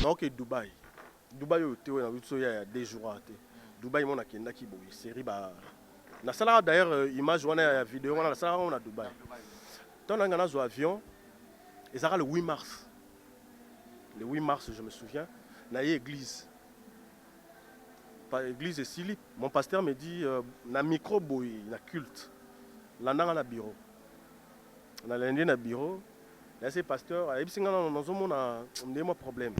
Ok, Dubaï. Dubaï, il y a 2 jours. Dubaï, on a une série. D'ailleurs, image, on a vidéo, on a Dubaï. Quand on a un avion, et ça le 8 mars. Le 8 mars, je me souviens, il y a une église. L'église est Silip. Mon pasteur me dit, na micro boy, na culte. Là, on a un bureau. On a un bureau. Là, c'est pasteur. Il y a un problème.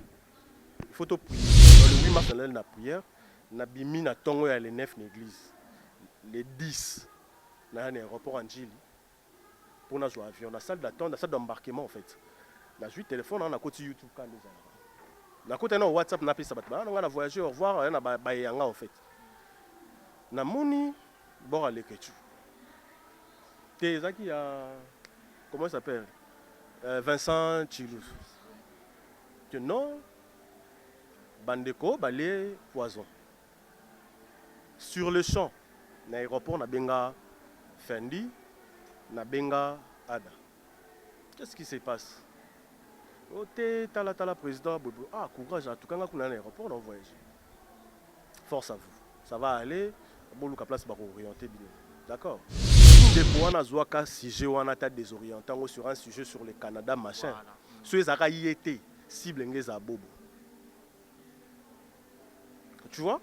Il faut tout prier. Le 8 mars, on a une prière. On a bimi na tongo ya le 9 l'église. Les 10, on a un aéroport en Gili. Pour nous jouer avion. On a salle d'attente, la salle d'embarquement en fait. On a joué téléphone, on a côté YouTube quand nous allons. On a côté WhatsApp, on a fait ça. On a voyagé, au revoir, on a bayanga en fait. On a moni, bon à l'écriture. T'es qui a, comment il s'appelle? Vincent Chilou. Que non, Bandeko, balai, poison. Sur le champ, l'aéroport, on a benga Fendi, on a benga Ada. Qu'est-ce qui se passe? Tala président, ah, courage, en tout cas, on a un aéroport, on a voyagé. Force à vous. Ça va aller, bon, la place va orienter bien. D'accord? Depuis on a un sujet, on a désorienté sur un sujet sur le Canada, machin. Ceux qui ont été cible à Bobo. Tu vois?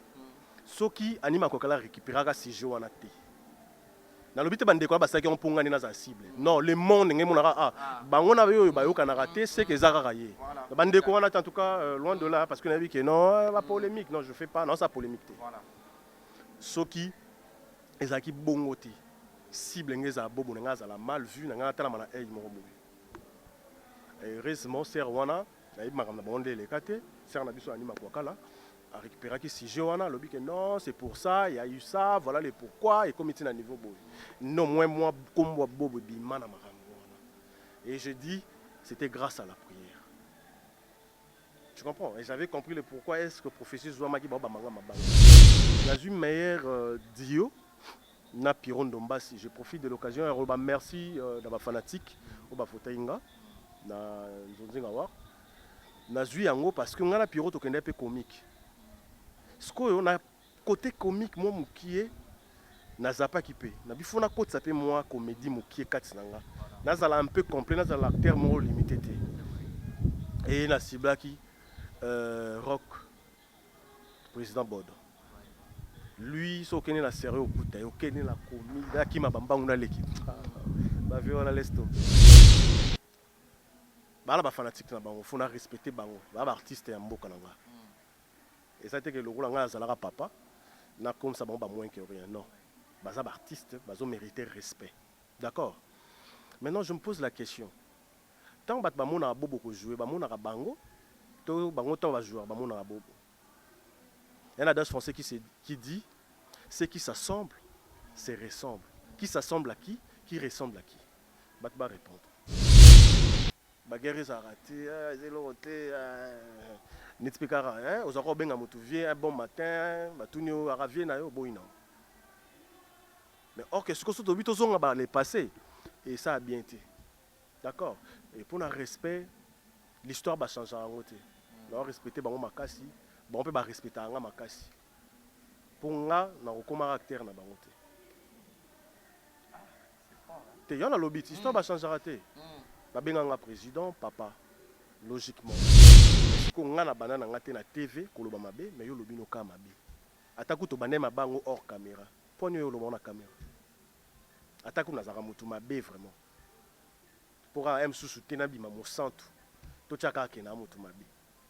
Ceux qui animent à récupérer un sujet, on a été. Dans le but de bandeko ba saki on ponga ni na za cible. Non, le monde ngé monara ah. Bango na yo ba yo kana raté c'est que zara raillé. Bandeko on a en tout cas loin de là parce que on a vu que non, la polémique, non, je fais pas non ça polémique. Voilà. Soki ezaki bongoti. Cible ngé za bobo nga za la mal vu nga tala mana ay mo mo. Heureusement ser wana na ibma kana bonde le kate, ser na biso anima kwa kala. A récupérer qui si Johanna lobby que non c'est pour ça il y a eu ça voilà le pourquoi et comité à niveau boy non moi comme moi bobo bimana et je dis c'était grâce à la prière tu comprends et j'avais compris le pourquoi est-ce que professeur Zouama qui baba manga mabanga la une meilleure dio na Piron Dombasi je profite de l'occasion et merci d'aba fanatique au ba fotainga na nzonzinga wa na zui yango parce que ngana Piron to kende peu comique. Ce qu'on a côté comique moi mukie nazapa kipe na bifona côté ça peut moi comédie mukie katinanga nazala un peu complet nazala acteur mo limité et na ciblaki rock président Bodo lui so kene na sérieux au puta yo kene la comédie qui m'a bambangu na l'équipe ba vieux on a l'esto ba la ba fanatique na bango faut na respecter bango ba artiste ya mboka nanga. Et ça a été que le rôle de papa, n'a comme ça, bon, moins que rien. Non. Les artistes, ils mérité respect. D'accord? Maintenant, je me pose la question. Tant que on a beaucoup joué, on a bango, on va jouer, on a bobo. Il y a un adage français qui dit ce qui s'assemble, se ressemble. Qui s'assemble à qui? Qui ressemble à qui? On va répondre. Baguerre est raté, n'expliquera rien. Aux arabes, un bon matin, batunio aravie na yo boina. Mais or que ce que ce que nous avons les passé et ça a bien été. D'accord. Et pour le respect, l'histoire va changer en côté. On va respecter bango makasi, on peut pas respecter anga makasi. Pour nga na ko caractère na bango te. Te yon na lobby, l'histoire va changer raté. Ba benga président papa logiquement. Ko nga na banana ngate na TV ko loba mabe mais yo lobi no ka mabe. Ataku to banema bango hors caméra. Poni yo loba na caméra. Ataku na zaka mutu mabe vraiment. Pour un susu tena bima mo santu. To chaka ke na mutu mabe.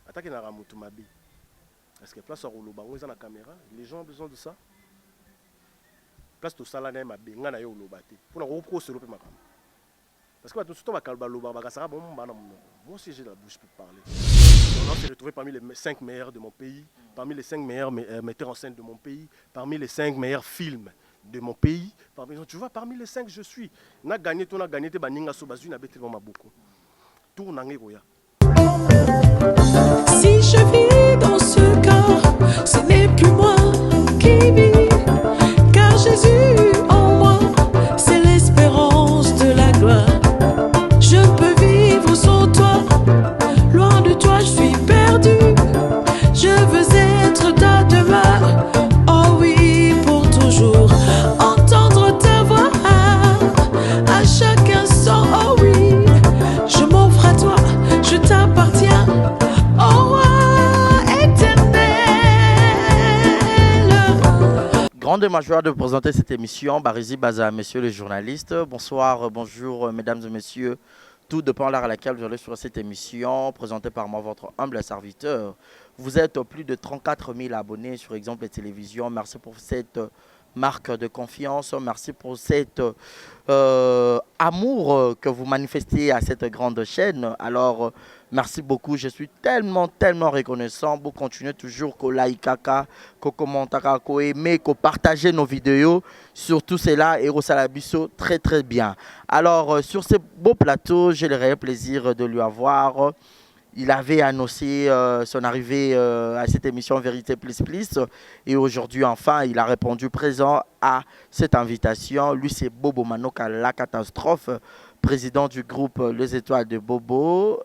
Ataki na mutu mabe. Est-ce que place au loba ngo za na caméra, les gens ont besoin de ça. Place to sala na mabe nga na yo loba te. Pour na ko se lope makam. Parce que tout le monde moi aussi j'ai la bouche pour parler. On s'est retrouvé parmi les 5 meilleurs de mon pays, parmi les 5 meilleurs metteurs en scène de mon pays, parmi les 5 meilleurs films de mon pays. Tu vois, parmi les 5 je suis. On a gagné, on a gagné, on a gagné, tout on a gagné. Si je vis dans ce corps, ce n'est plus moi qui vis, car Jésus en moi, c'est l'espérance de la gloire. Je peux vivre sans toi, loin de toi je suis perdu. Grande de ma joie de présenter cette émission. Barizi Baza, messieurs les journalistes. Bonsoir, bonjour, mesdames et messieurs. Tout dépend de l'heure à laquelle vous allez sur cette émission, présentée par moi, votre humble serviteur. Vous êtes plus de 34 000 abonnés sur Exemple Télévision. Merci pour cette marque de confiance. Merci pour cet amour que vous manifestez à cette grande chaîne. Alors, merci beaucoup. Je suis tellement reconnaissant. Vous continuez toujours qu'au like, qu'au commentaire, qu'au aimer, qu'au partager nos vidéos. Sur tout cela, et au Salabiso, très bien. Alors, sur ce beau plateau, j'ai le réel plaisir de lui avoir. Il avait annoncé son arrivée à cette émission Vérité Plus Plus. Et aujourd'hui, enfin, il a répondu présent à cette invitation. Lui, c'est Bobo Manoka, la catastrophe, président du groupe Les Étoiles de Bobo.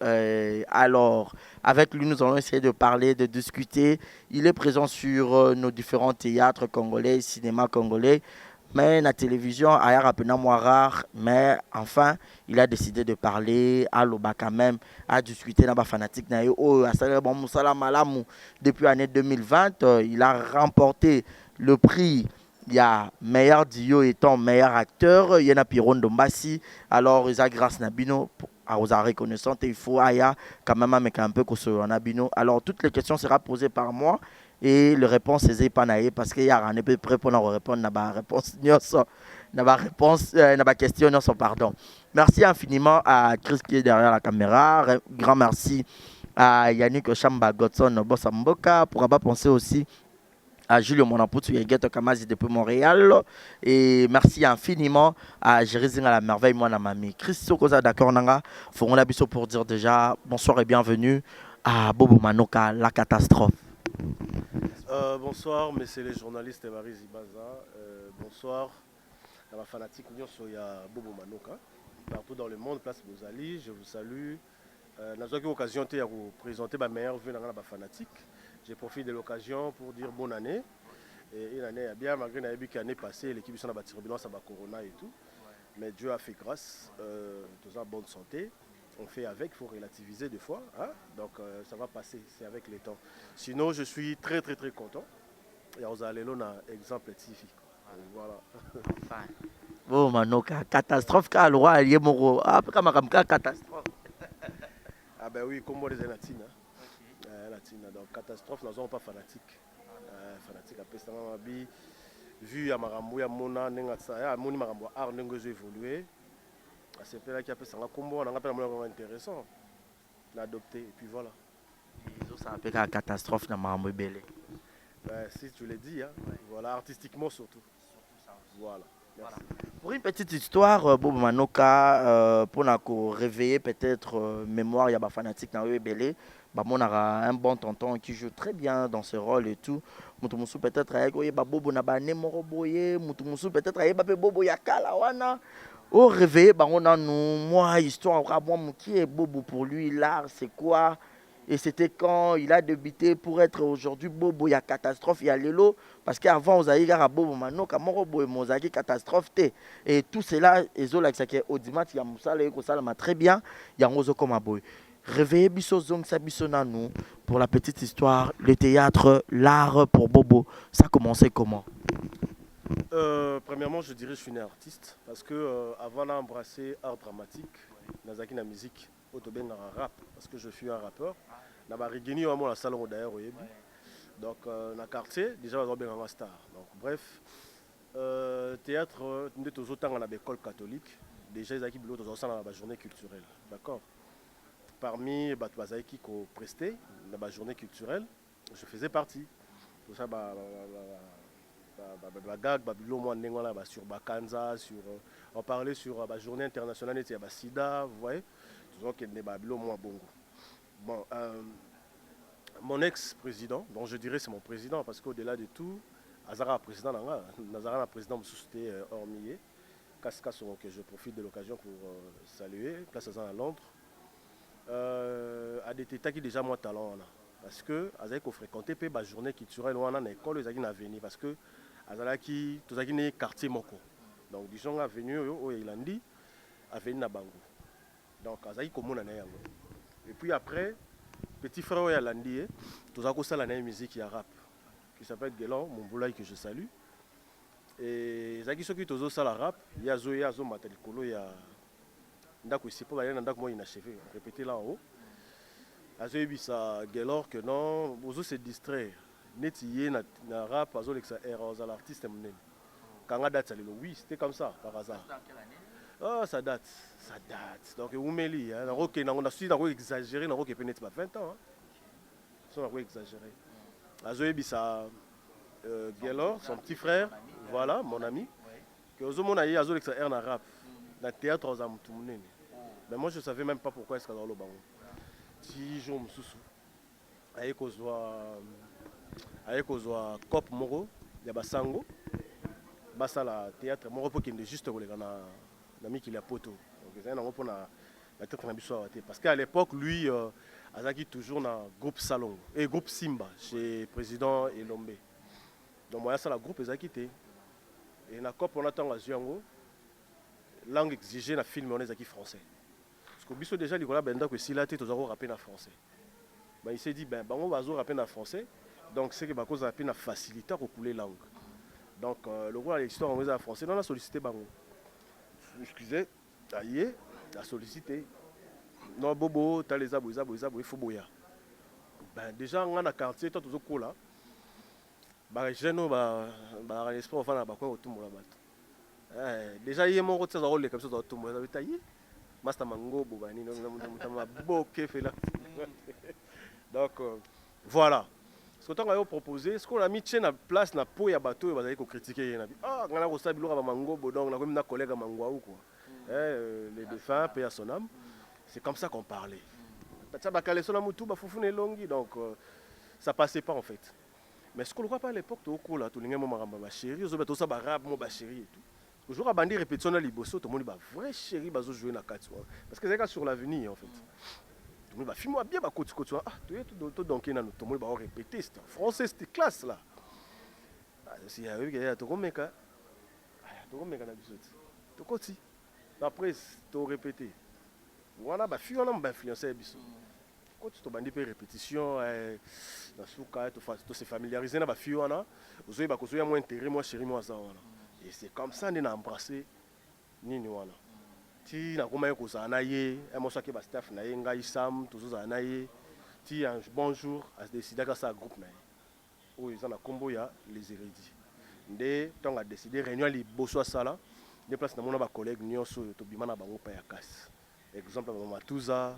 Alors, avec lui, nous allons essayer de parler, de discuter. Il est présent sur nos différents théâtres congolais, cinéma congolais. Mais la télévision a rapidement moins rare, mais enfin, il a décidé de parler à l'Oba quand même, à discuter avec les fanatiques. Depuis l'année 2020, il a remporté le prix. Il y a meilleur Dio étant meilleur acteur. Il y a Piron Dombassi. Alors, il a grâce à Nabino. Aux reconnaissance, il faut quand même un peu que ce Nabino. Alors, toutes les questions seront posées par moi. Et la réponse c'est pas naïe parce qu'il y a un peu près pour répondre à la réponse la question pardon. Merci infiniment à Chris qui est derrière la caméra. Grand merci à Yannick Chamba Godson Bossamboka. Pour pas penser aussi à Julio Monapoutu et Gueto Kamazi depuis Montréal. Et merci infiniment à Jérézine à la merveille, moi, mamie. Christo Koza d'accord, Nanga. Ferons la biseau pour dire déjà bonsoir et bienvenue à Bobo Manoka, la catastrophe. Bonsoir, messieurs les journalistes et Marie Zibaza. Bonsoir à ma fanatique Soya Bobo Manoka. Partout dans le monde, place Bozali, je vous salue. Nous avons eu l'occasion de vous présenter ma meilleure vue dans la fanatique. Je profite de l'occasion pour dire bonne année. Et une année bien, malgré l'année passée, l'équipe a battu ça va Corona et tout. Mais Dieu a fait grâce, tous en bonne santé. On fait avec, il faut relativiser des fois. Hein? Donc ça va passer, c'est avec les temps. Sinon, je suis très content. Et on a un exemple ici. Voilà. Bon, Manoka, catastrophe, car le roi allié Moro. Ah, catastrophe. Ah, ben oui, comme moi, les Latines. Donc, catastrophe, nous n'avons pas fanatique. Fanatique, après ça, vu à Marambo, à Mona, à Moni Marambo, à Arnengo, j'ai évolué. C'est là qui a fait ça, on a appelé vraiment intéressant. L'adopter, et puis voilà. Ça a fait une catastrophe dans Marambo Belé. Si tu l'as dit, hein. Ouais. Voilà, artistiquement surtout. Voilà. Merci. Pour une petite histoire, Bobo Manoka, pour nous réveiller peut-être mémoire, il y a des fanatiques dans le Belé. On a un bon tonton qui joue très bien dans ce rôle et tout. Moutoumoussou peut-être avec Bobo Nabane Moroboye, Moutoumoussou peut-être avec Bobo Yakala wana. Au réveil, on a moi histoire qui est Bobo pour lui, l'art c'est quoi? Et c'était quand il a débuté pour être aujourd'hui Bobo, il y a catastrophe, il y a Lélo. Parce qu'avant, vous avez Bobo Manoka, Morobo et Mozaki, catastrophe. Et tout cela, ils ont l'accès au dimanche, il y a Moussa, il y a très bien, il y a Ngozo Komaboy. Réveillez Bisso Zong Sabissonano pour la petite histoire, le théâtre, l'art pour Bobo. Ça a commencé comment? Premièrement, je dirais que je suis né artiste. Parce que avant d'embrasser art dramatique, Nazaki la musique, Otoben rap, parce que je suis un rappeur. Dans ma rigini, on a la salle d'ailleurs. Donc, dans le quartier, déjà, on a un star. Donc, bref, théâtre, nous sommes toujours dans l'école catholique. Déjà, ils ont dans la journée culturelle. D'accord. Parmi les gens qui ont presté dans la journée culturelle, je faisais partie. Tout ça, sur Bakanza, on parlait sur la journée internationale de Sida, vous voyez. Bon, mon ex-président, donc je dirais c'est mon président, parce qu'au-delà de tout, Azara président, Nazara président c'était Ormier, Kaska que je profite de l'occasion pour saluer, place à Londres, a des états qui déjà moins talent parce que Azara qu'on fréquentait peu la journée culturelle ou en école ils ont venu parce que Azara qui tous les quartier moko, donc disons a venu au Irlandi, a venu na Bango, donc Azara comme on en est. Et puis après, petit frère est Irlandais, tout ça, ça la musique qui rap, qui s'appelle Guélan, mon boulay que je salue. Et ezalaki soki tozosala rap ye azomata likolo ya ndako esi mpo baye na ndako moko inachevé répété là en haut azoyebisa Gaylor que non se distraire neti ye na rap azolekisa air ozala artiste monene kanga date salelo oui c'était comme ça par hasard. Oh, ça date. Donc, Oumeli, on a su exagéré, on a peut-être 20 ans. On a exagéré. Azoé Bissa Gaylor, son petit frère, voilà, mon ami, que Ozomon a eu Azolex Air na rap, dans le théâtre aux Amoutoumounen. Mais moi, je ne savais même pas pourquoi est-ce qu'il y a dans le banc. Si je me soucie, avec Kozwa Cop Moro, il y a Basango, Basala théâtre, Moro pour qu'il est juste pour les gars. L'ami qui l'a poto. Donc, c'est un peu la tête de parce qu'à l'époque, lui, Azaki toujours dans le groupe Salon et groupe Simba chez président Elombe. Donc, moi, ça, le groupe Azaki était. Et dans la COP, on attend à Zuango, langue exigée dans le film, on est Azaki français. Parce que Bisso déjà, il y a que si là, tu es rappelé en français. Ben, il s'est dit, on va rappeler en français. Donc, c'est que ma cause a un facilité pour couler langue. Donc, le roi de l'histoire en français, on a sollicité Bango. Excusez, aïe, la sollicité. Non, Bobo, t'as les abos, il faut boya. Ben, déjà, on a un quartier, toi, tout là. Ben, je n'ai l'espoir de faire un bac au tout le monde. Déjà, il y a mon rôle de rôle comme ça dans tout le monde. Master Mango, Bobani, donc, voilà. Ce qu'on a proposé, ce qu'on a mis en place na po ya bateau, il va critiquer. Ah, on a reçu le mango, donc on a un collègue mango quoi. Les défunts, paix à son âme. C'est comme ça qu'on parlait. Donc, ça passait pas en fait. Mais ce qu'on ne voit pas à l'époque, tout le monde, tout le monde a chéri, tout le monde a chéri et tout. Aujourd'hui, on a répétition dans les bossos, tout le monde a vrai chéri, il jouer dans 4 soirs. Parce que c'est sur l'avenir en fait. Tout le monde va filmer bien, bah côté côté. Ah, tu es tout donc tout le monde va répéter. C'était français, c'était classe là. Si il y a eu quelque chose, mec, tout mec na bisous. Tout côté. Après, tu répété. On a bah filles, on a influencé bisous. Quand tu te bandis per répétition, dans ce cas, tu se familiariser na bah filles, on a. Vous avez bah que moins intérêt, moi chérie, moi ça. Et c'est comme ça qu'on a embrassé Nini wana. Ti na koma yeko zana ye, moi ça qui ba staff na ye ngai Sam, tous zana ye. Ti un bonjour, a décidé que ça groupe na ye. Oh, ils ont la combo ya les érudits. Ndé tant a décidé réunion li bosso sala, des places na mona ba collègue nyonso to bimana bango pa ya casse. Exemple ba Matuza,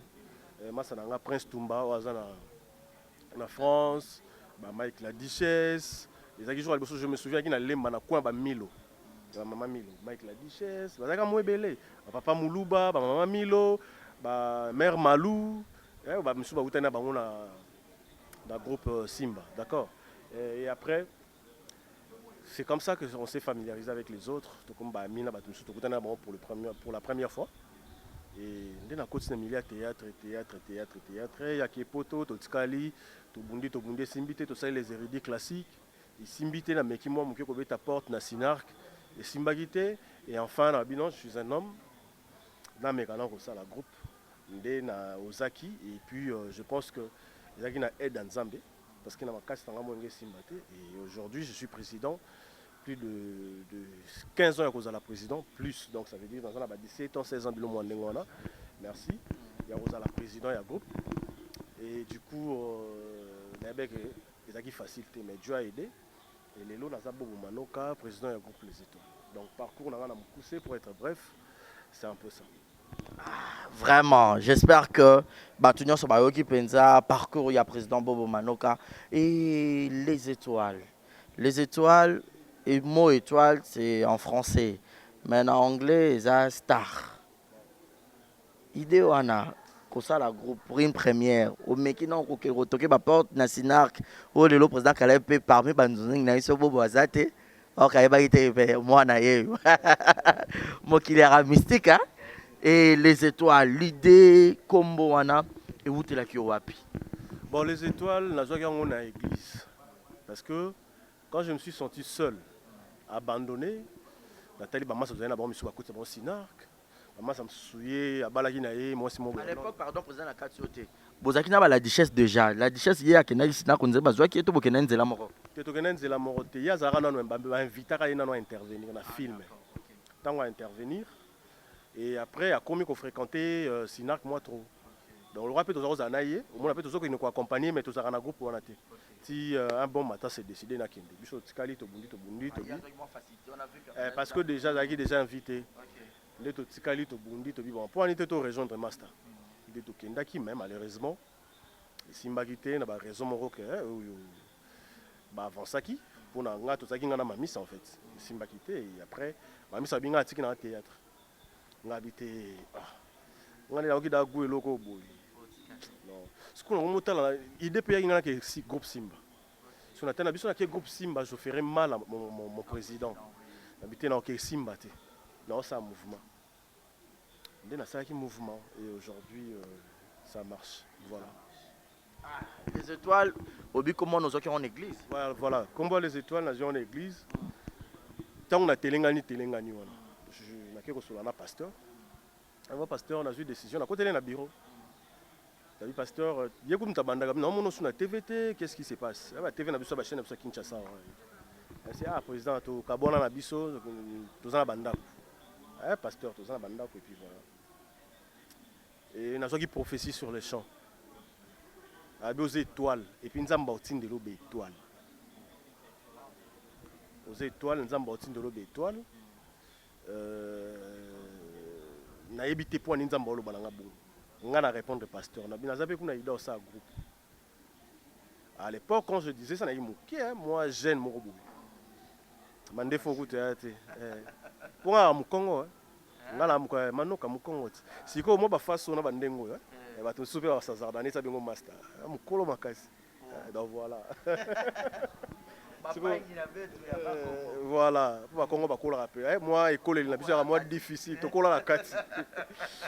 masa na Prince Tumba oza na France, ba Mike la Duchesse. Les acquis jours je me souviens qu'il na lemba na coin ba Milo. Maman Milo, Mike la Duchesse, bazaka mwebele, papa Muluba, maman Milo, mère Malou, ba monsieur ba utana bango na groupe Simba, d'accord. Et après c'est comme ça que on s'est familiarisé avec les autres, tout comme ba Mina ba monsieur to utana bango pour la première fois. Et dès na côté milieu théâtre, il y a Kepoto, Totskali, to bundi simbité, to ça les érudits classiques, et simbité na meki moi moko ko ta porte na Sinark. Et Simbagité, et enfin, je suis un homme, dans mes canaux, ça, la groupe, na Ozaki, et puis je pense que Zaki na aide en Zambie, parce qu'il y a ma casse dans la Simbagité, et aujourd'hui je suis président, plus de 15 ans à cause de la présidente, plus, donc ça veut dire dans un 17 ans, 16 ans, merci, il y a la président, il y a groupe, et du coup, il y a facilité, mais Dieu a aidé. Et les lots Bobo Manoka, président du groupe Les Étoiles. Donc parcours on a poussé pour être bref, c'est un peu ça. Vraiment, j'espère que Batunion Sobayoki Penza parcours il y a président Bobo Manoka et les étoiles. Les étoiles et mot étoile c'est en français, mais en anglais c'est star. Idée wana ça la groupe pour une première au meki non ko toke ba porte na Sinark o le président Kalepe parmi banzongi na iso Bobo azate o kayeba ite moi na ye mo kilera mystique hein? Et les étoiles l'idée combo wana et où tu la ki wapi. Bon les étoiles na zoga on a église parce que quand je me suis senti seul abandonné Nathalie ba massa na ba mi suba kutsa ba Sinark. Moi, ça me souillait, à l'époque, pardon, président la Katiote. Bozaki n'a pas la duchesse déjà. La duchesse, il y a qui n'a pas qui est tout pour qu'il n'ait pas te tokende nzela moko te ye azalaka nano bainvitaka ye nano intervenir na film ntango intervenir et après akomi kofréquenter Sinac moi trop donc le roi mpe tozala kozala na ye omona mpe tozokende koaccompagner mais tozalaka na groupe wana te si un bon matin c'est décidé nakende biso tikali tobundi parce que déjà azalaki déjà invité nde totikali tobundi tobi bon mpo ani te torejoindre master nde tokendaki mais malheureusement esimbaki te na baraison moko ke oyo baavançaki mpona nga tozalaki nga na mamisa en fait esimbaki te et après mamisa abi nga atiki na théâtre nga abi te nga nde nakoki da gu eloko boye non sikoyo nango motala idée mpe yaki nga nake groupe simba so na te na biso nake groupe simba je ferai mal à mon président nabi te nakoki simba te naosala mouvement nde nasalaki mouvement et aujourd'hui ça marche voilà. Les étoiles, obi comment nous sommes en église. Voilà, comment les étoiles nous en église. Tant on a telengani wana. Je n'ai que sur la pasteur. Un pasteur on a eu décision à côté de bureau. T'as vu pasteur, il y a comme ta bande non mon sur la TVT, qu'est-ce qui se passe? La TV na biso ba chaîne na Kinshasa. C'est président to kabona na biso tous na banda. Pasteur tous na banda et puis voilà. Et na qui prophétie sur les champs. Aux étoiles et puis nous avons de l'eau étoile. Aux étoiles nous avons de l'eau étoile. Na évité pour nous avons l'eau balanga bon. On a répondre pasteur. Na bien zappé qu'on a idée ça groupe. À l'époque quand je disais ça na moqué moi jeune mon robot. Mande faut que tu pour un Congo ngala mko manoka mukongo siko mo ba faso na bandengo bato soupe ba sazardane ça bengo master mukolo makasi donc voilà voilà pour Congo ba kola rappeler moi école na biso moi difficile to kola la kati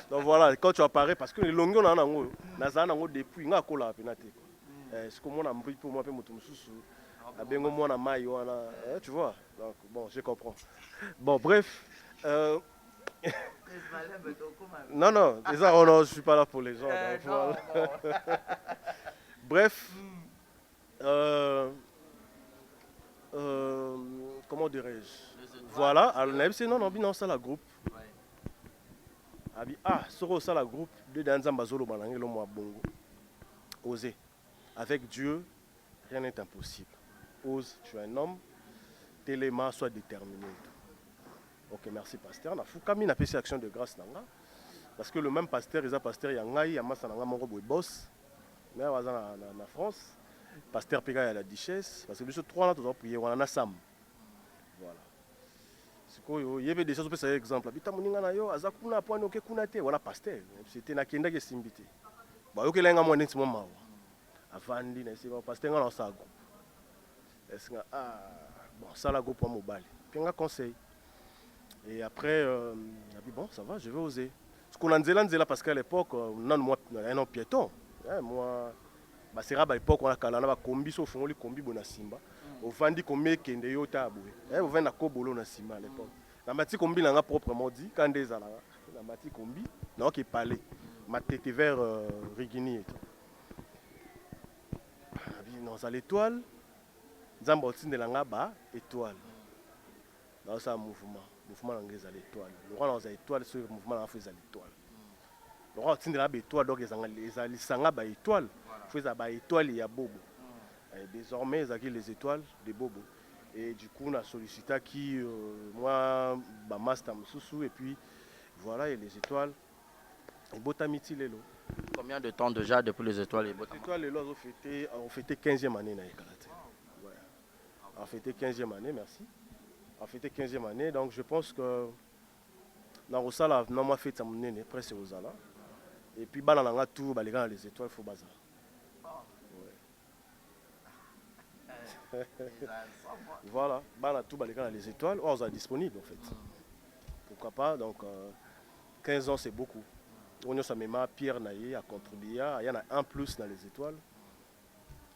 donc voilà quand tu apparais parce que les longues on a nango na nango depuis nga kola rappeler te siko mo na mbri pour moi pe mutu mususu abengo mo na mai wana tu vois donc bon je comprends bon bref non, non, ça, oh non, je ne suis pas là pour les gens. Donc, voilà. Bref, comment dirais-je? Voilà, alors c'est non, ça la groupe. Soro ça la groupe de Danzambazolo Balangelo moi bongo. Oser. Avec Dieu, rien n'est impossible. Ose, tu es un homme, téléma, sois déterminé. Ok, merci pasteur. Na fukami na fait action de grâce nanga parce que le même pasteur, il a pasteur yangai amasa nanga mongo boy boss. Mais na France, pasteur Pega à la Duchesse parce que nous trois là tous prier wana na sam. Voilà. Sikoyo yebe déjà ça exemple. Bita muninga na yo azakuna point ok kuna te wana pasteur. C'était na kenda ke simbité. Ba yo ke lenga mo neti mo mawa. Avandi na c'est pasteur nga na sago. Est-ce que bon ça la go pour mobile. Penga conseil. Et après, on a dit bon, ça va, je vais oser. Ce qu'on a dit là, parce qu'à l'époque, on a un homme piéton. Moi, c'est à l'époque, on a un combi, sauf qu'on a un combi bon Simba. On vendit comme mec qui est de tabou. On vend un cobolo na Simba à l'époque. La matière combi, on a proprement dit, quand des ala, la matière combi, non, qui parlait. Ma tête vers Rigini et tout. Non, à l'étoile, Zambotin de l'angaba, étoile. Dans ce mouvement. Mouvement l'anglais à l'étoile. Le roi dans l'étoile, ce mouvement en fait à l'étoile. Le roi tient de la étoile, donc les sanga ba étoile. Fait à ba étoile il y a bobo. Désormais ils les étoiles des bobo. Et du coup on a sollicité qui moi ba master mususu et puis voilà et les étoiles. Et botamiti lelo. Combien de temps déjà depuis les étoiles et botamiti? Les étoiles on fêtait 15e année na Ekalate. Ouais. On fêtait 15e année, merci. On fêté 15e année, donc je pense que dans le salon, on a fait ça presque aux ala. Et puis, dans la tour, les gars, les étoiles, il faut bazar. Voilà, dans la tour, les gars, les étoiles, on est disponible en fait. Pourquoi pas, donc 15 ans c'est beaucoup. On a même Pierre Naye à contribuer, il y en a un plus dans les étoiles.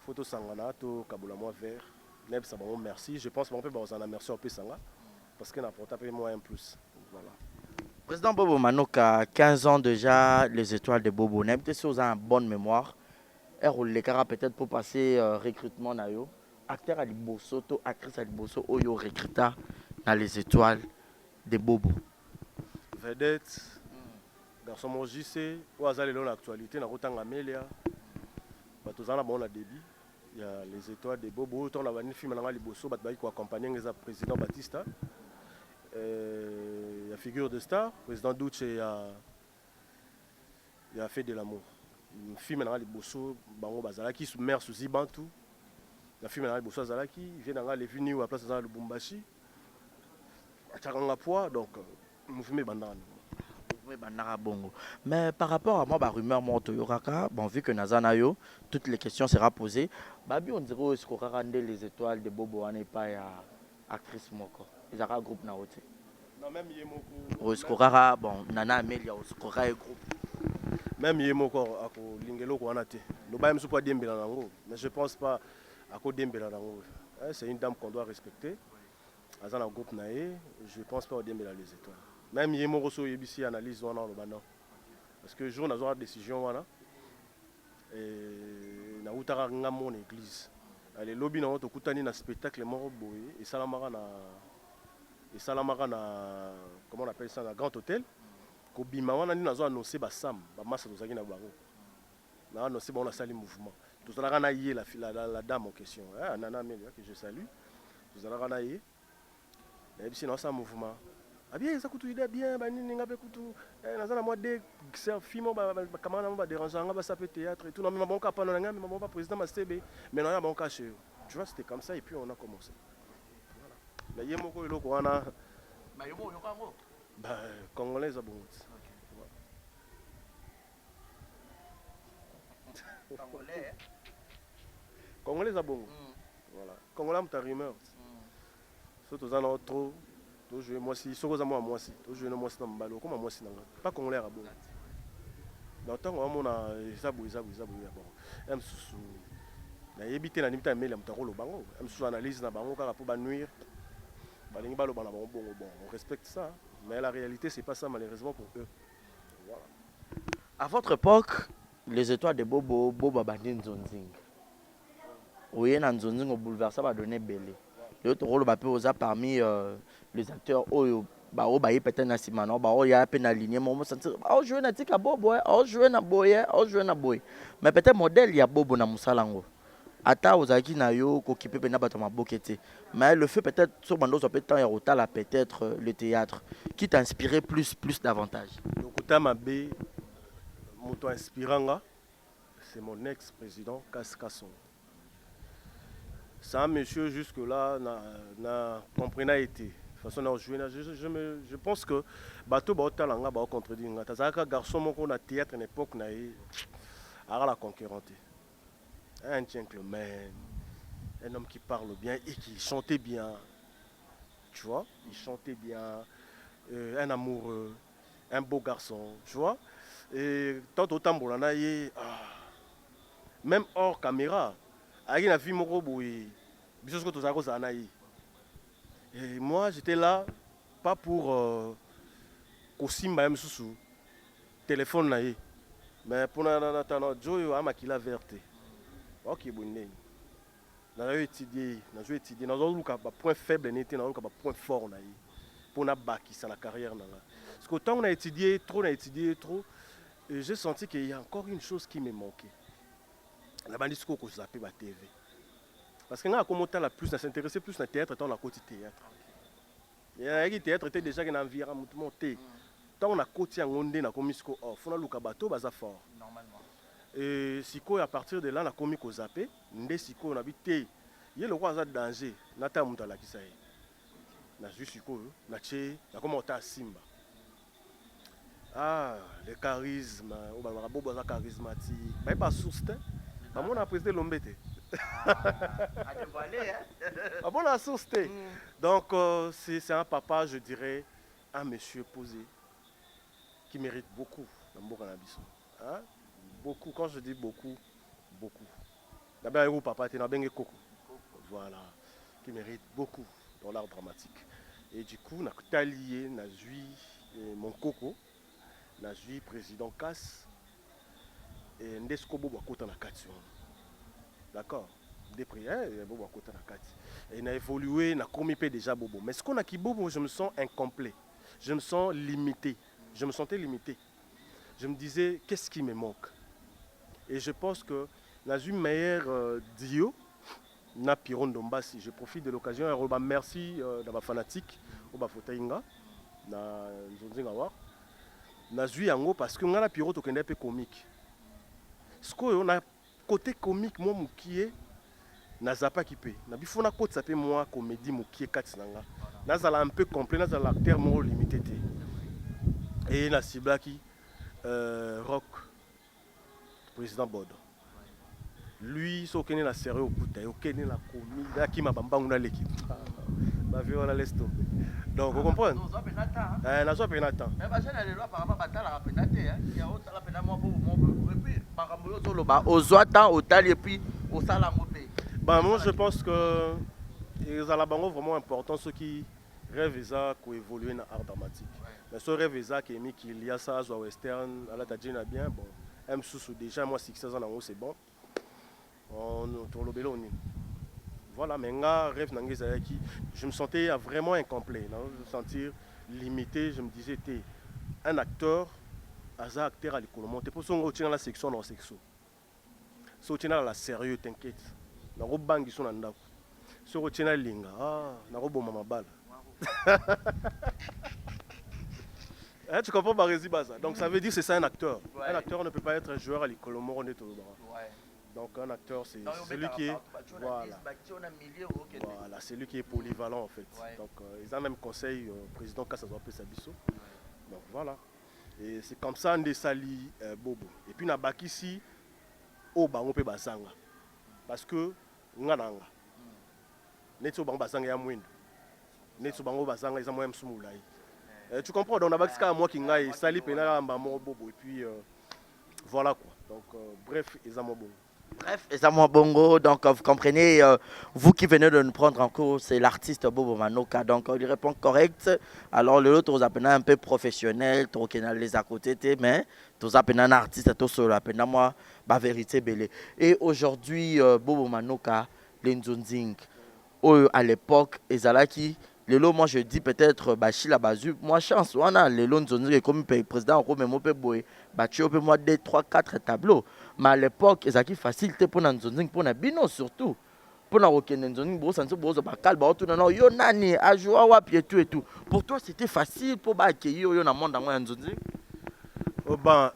Photo Sanganato, Kaboulamois vert. Merci. Je pense qu'on peut vous en remercier un peu parce qu'on a apporté moi un plus. Voilà. Président Bobo Manoka, 15 ans déjà, les étoiles de Bobo Neb, si vous avez une bonne mémoire, les cara peut-être pour passer recrutement nayo, acteur à Liboso, to actrice à Liboso, oyo recruta dans les étoiles de Bobo. Vedette, garçon mon JC, ou azali l'actualité, na rotanga Melia, batozana bon la débit. Il y a les étoiles de Bobo, on a un film dans Liboso, qui accompagné le président Batista. Il y a figure de star, président Douche, il y a fait de l'amour. Le film dans Liboso, bango bazalaki sous mer sous Zibantu. Le film dans Liboso azalaki, il vient dans les venu à la place de Lubumbashi. Tchakanga poids, donc nous filmons bandana. Mais par rapport à moi, bah, rumeur monte Yoraka, bon, vu que Nazanayo, toutes les questions seront posées. Babi, on dirait est-ce qu'on va rendre les étoiles de Bobo on n'est pas actrice Moko. Ils ont un groupe Naote. Non, même Yemoko. Est-ce qu'on va, bon, Nana Amelia, est-ce qu'on va un groupe. Même Yemoko, à Lingelo, on a été. Nous ne sommes pas Dembélé Nango, mais je ne pense pas à cause Dembélé Nango. C'est une dame qu'on doit respecter. Dans un groupe Naé, je ne pense pas au Dembélé les étoiles. Même Yemoko so yebisi analyse wana le bana parce que jour nazo décision wana et na utara nga mon église les lobby na to kutani na spectacle moko boye et salamaka na comment on appelle ça na grand hôtel ko bima wana ni nazo annoncer ba sam ba massa tozaki na bango na annoncer ba on a sali mouvement tozalaka na yé la dame en question nana Amelia que je salue tozalaka na yé et puis sinon ça mouvement ah bien ça coûte idée bien ba nini ngabe kutu nazana moi des films ba kamana ba déranger nga ba ça peut théâtre et tout non mais bon capano nga mais bon pas président Masebe mais non ya bon caché tu vois c'était comme ça et puis on a commencé voilà mais yemoko eloko wana ba yomo yokango ba congolais za bon congolais za bon voilà congolais muta rumeur surtout ça non trop to jouer moi si soko za moi si to jouer moi si na mbalo comme moi si na pas congolais à bon dans temps on a ça bon bon m susu na yebité na nimita mail mutako lo bango m susu analyse na bango kaka pour ba nuire balingi balo bana bon on respecte ça mais la réalité c'est pas ça malheureusement pour eux voilà. À votre époque les étoiles de Bobo bandi Nzonzing oye na Nzonzing au boulevard ça va donner belé l'autre rôle va peut osa parmi les acteurs oyo ba o ba peut-être na simano ba o ya pe na ligne mo sentir o jouer na tika Bobo o jouer na boye mais peut-être modèle ya Bobo na musalango ata ozaki na yo ko kipe pe na bato mabokete mais le fait peut-être sur bando so peut-être ya otala peut-être le théâtre qui t'a inspiré plus davantage donc otama be moto inspiranga c'est mon ex-président Kaskason. Ça, monsieur, jusque-là, n'a compris été. De toute façon, je pense que bateau baotalanga ba contredire nga. Tazaka garçon mon qu'on a théâtre à l'époque na la concurrente. Un gentleman, un homme qui parle bien et qui chantait bien. Tu vois, il chantait bien, un amoureux, un beau garçon, tu vois. Et tant autant bolana même hors caméra. Et moi j'étais là pas pour Kosimba Msusu téléphone mais pour natana Joyo amakila verte. OK bonne. Na étudier, na jouer étudier, na luka ba point faible n'était na luka ba point fort na pour na baki ça la carrière na. Parce que tant on a étudié trop, j'ai senti qu'il y a encore une chose qui me manquait. La bande disco que zappé la TV. Parce que quand la plus s'intéresser plus au théâtre tant la côté théâtre. Il y a théâtre était déjà un environnement monté. Tant on a côté en ondé na komisco off, on a luka bateau baza fort. Normalement. Et siko à partir de là la comico zappé, ndé siko on habité. Il y a le roi danger, nata mutala kisaye. Na juste siko na che, na comment ta simba. Ah, le charisme, ou ba bobo za charismatique. Ba pas source. Ba mon a président Lombete. Ah bon la source. Donc c'est un papa, je dirais, un monsieur posé qui mérite beaucoup dans mon cannabis. Hein? Beaucoup, quand je dis beaucoup. D'abord un papa t'es na bengue coco. Voilà, qui mérite beaucoup dans l'art dramatique. Et du coup, na talié, na jui mon coco. Na jui président Cass et Ndesko Bobo Kota na Katsu. D'accord. des prières, bobo à côté de la carte. Et il a évolué, il a commis déjà bobo. Mais ce qu'on a qui bobo, je me sens incomplet. Je me sens limité. Je me sentais limité. Je me disais, qu'est-ce qui me manque? Et je pense que dans une meilleure Dio, na Piron Dombasi, je profite de l'occasion et merci d'avoir fanatique au Bafotainga, na Nzonzinga na zui yango parce que on a Piron tokende peu comique. Ce qu'on a côté comique moi mukie na zapa qui peut. Na bifona côté ça peut moi comédie mukie katinanga. Na zala un peu complet, na zala acteur mo limité. Et na Siblaki Rock président Bodo. Lui, ce qu'il a sérieux au bout, il a commis, il a bambang dans l'équipe. Ma vie, on la laisse tomber. Donc, vous comprenez? Nous sommes pénatants. Nous sommes pénatants. Mais parce que la loi par rapport à la pénalité, il y a autre la pénalité. Au Zoatan, au Tali et puis au Salamopé. Moi, je pense que les Alabango vraiment important, ceux qui rêvent ça pour évoluer dans l'art dramatique. Mais ce rêve ça qui est mis qu'il y a ça, soit western, à la Tadjina bien, bon. M sous déjà, moi, 16 ans en haut, c'est bon. On tourne le bélo. Voilà, mais je me sentais vraiment incomplet, je me sentais limité. Je me disais, t'es un acteur, un acteur à l'école. Tu peux sortir la section dans la section. Sortir dans la sérieux, t'inquiète. Na robangi son anda. Sortir dans la linga, na robo mama balle. Tu comprends ma résibaza. Donc ça veut dire que c'est ça un acteur. Ouais. Un acteur ne peut pas être un joueur à l'école. Donc un acteur c'est celui qui est voilà, c'est lui qui est polyvalent en fait. Ouais. Donc ils ont même conseil président Kassazope Sabiso. Donc voilà. Et c'est comme ça on sali bobo. Et puis na bakisi au bango pe basanga. Parce que ngananga. Netso bango basanga ya mwindo. Netso bango basanga ils ont même sumulai. Tu comprends, donc on a bakisi à moi qui ngaï sali pena mbamo bobo et puis voilà quoi. Donc bref, ils ont bon. Bref, Esamoa Bongo, donc vous comprenez, vous qui venez de nous prendre en cours, c'est l'artiste Bobo Manoka, donc il répond correct. Alors l'autre, vous appelez un peu professionnel, tu les à côté, mais tu appelez un artiste, tu solo, appelez moi, la vérité belle. Et aujourd'hui, Bobo Manoka, l'Inzonzing, à l'époque, Ezalaki, Lelo, moi je dis peut-être Bachila Bazu, moi chance, on a Lelo Nzonzing comme président, on peut me boy, Bachi, on peut moi 2, 3, 4 tableaux. Mais à l'époque, il y a une facilité pour Nzonzing, pour Bino surtout. Pour Nzonzing, pour Sanso, Bakal, yo nani, Ajoua, Wapi et tout. Pour toi, c'était facile pour accueillir yo dans le monde dans Nzonzing? Oh ben,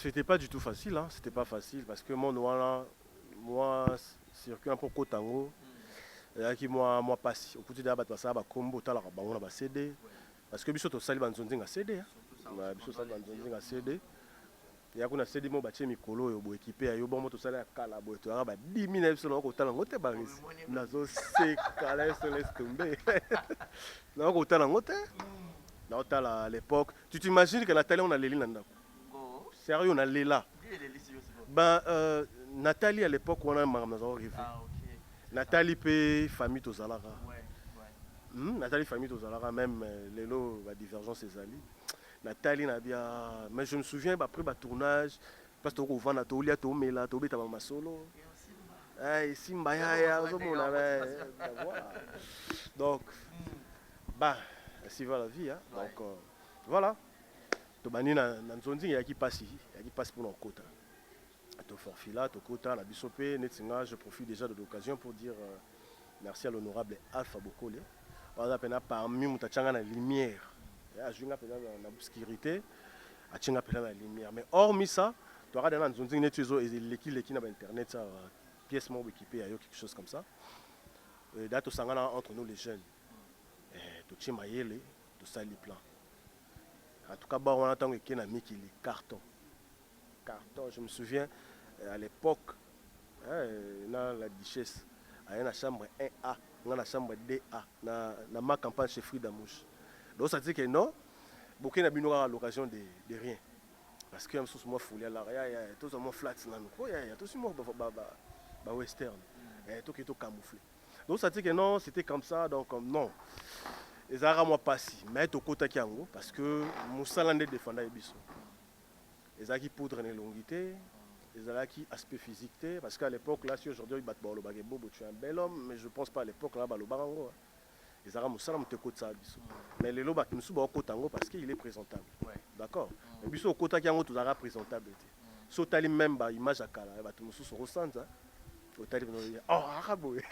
c'était pas du tout facile, hein. C'était pas facile parce que moi, circuit un peu Kotango. Qui moi passe au côté de la bataille ba combo tala ka bango na ba CD parce que biso to sali banzonzinga CD hein biso sali banzonzinga CD ya kuna CD mo ba tie mikolo yo bo équipé yo bon moto sala kala bo to ba 10000 biso na ko tala ngote ba ris nazo se kala so laisse tomber na ko tala ngote na tala à l'époque tu t'imagines que Nathalie on a Léli nanda sérieux on a Léla ben Nathalie à l'époque on a maman arrivé Nathalie peut famille Tozalara. Nathalie famille Tozalara, même les lots, la divergence des alliés. Nathalie n'a bien. Mais je me souviens, après le tournage, parce que tu vas tu tu vas solo. Simba, donc, bah, c'est la vie. Hein. Donc, voilà. Tu vas il y a qui passe pour nos côtes. Je profite déjà de l'occasion pour dire merci à l'honorable Alpha Bokole. Parmi la lumière, l'obscurité, la lumière. Mais hormis ça, tu auras dans internet, pièces équipées, quelque chose comme ça. Entre nous les jeunes, tu as les plans. En tout cas, on attend qu'il y ait un carton. Je me souviens. À l'époque, dans la duchesse, il y a une chambre 1A, dans la chambre 2A, dans ma campagne chez Frida Mouche. Donc ça dit que non, beaucoup n'a pas l'occasion de rien. Parce que je suis fou, il y a tout le monde flat, il y a tout le monde western, tout qui est camouflé. Donc ça dit que non, c'était comme ça, donc non. Les Arabes m'ont passé, mais au côté qui est parce que Moussa Landé défendait les bisous. Les Arabes poudre les longuités. ezalaki aspect physique te, parce qu'à l'époque là, si aujourd'hui bato balobaka bobo tu es un bel homme, mais je pense pas à l'époque là balobaka ngo ezalaka mosala moto ekotisa biso, mais lelo bato mosusu baokota yango parce qu'il est présentable, d'accord, mais biso okotaki yango tozalaka présentable te, so otali même baimage ya kala ya bato mosusu okosanza otali bino oh aka boye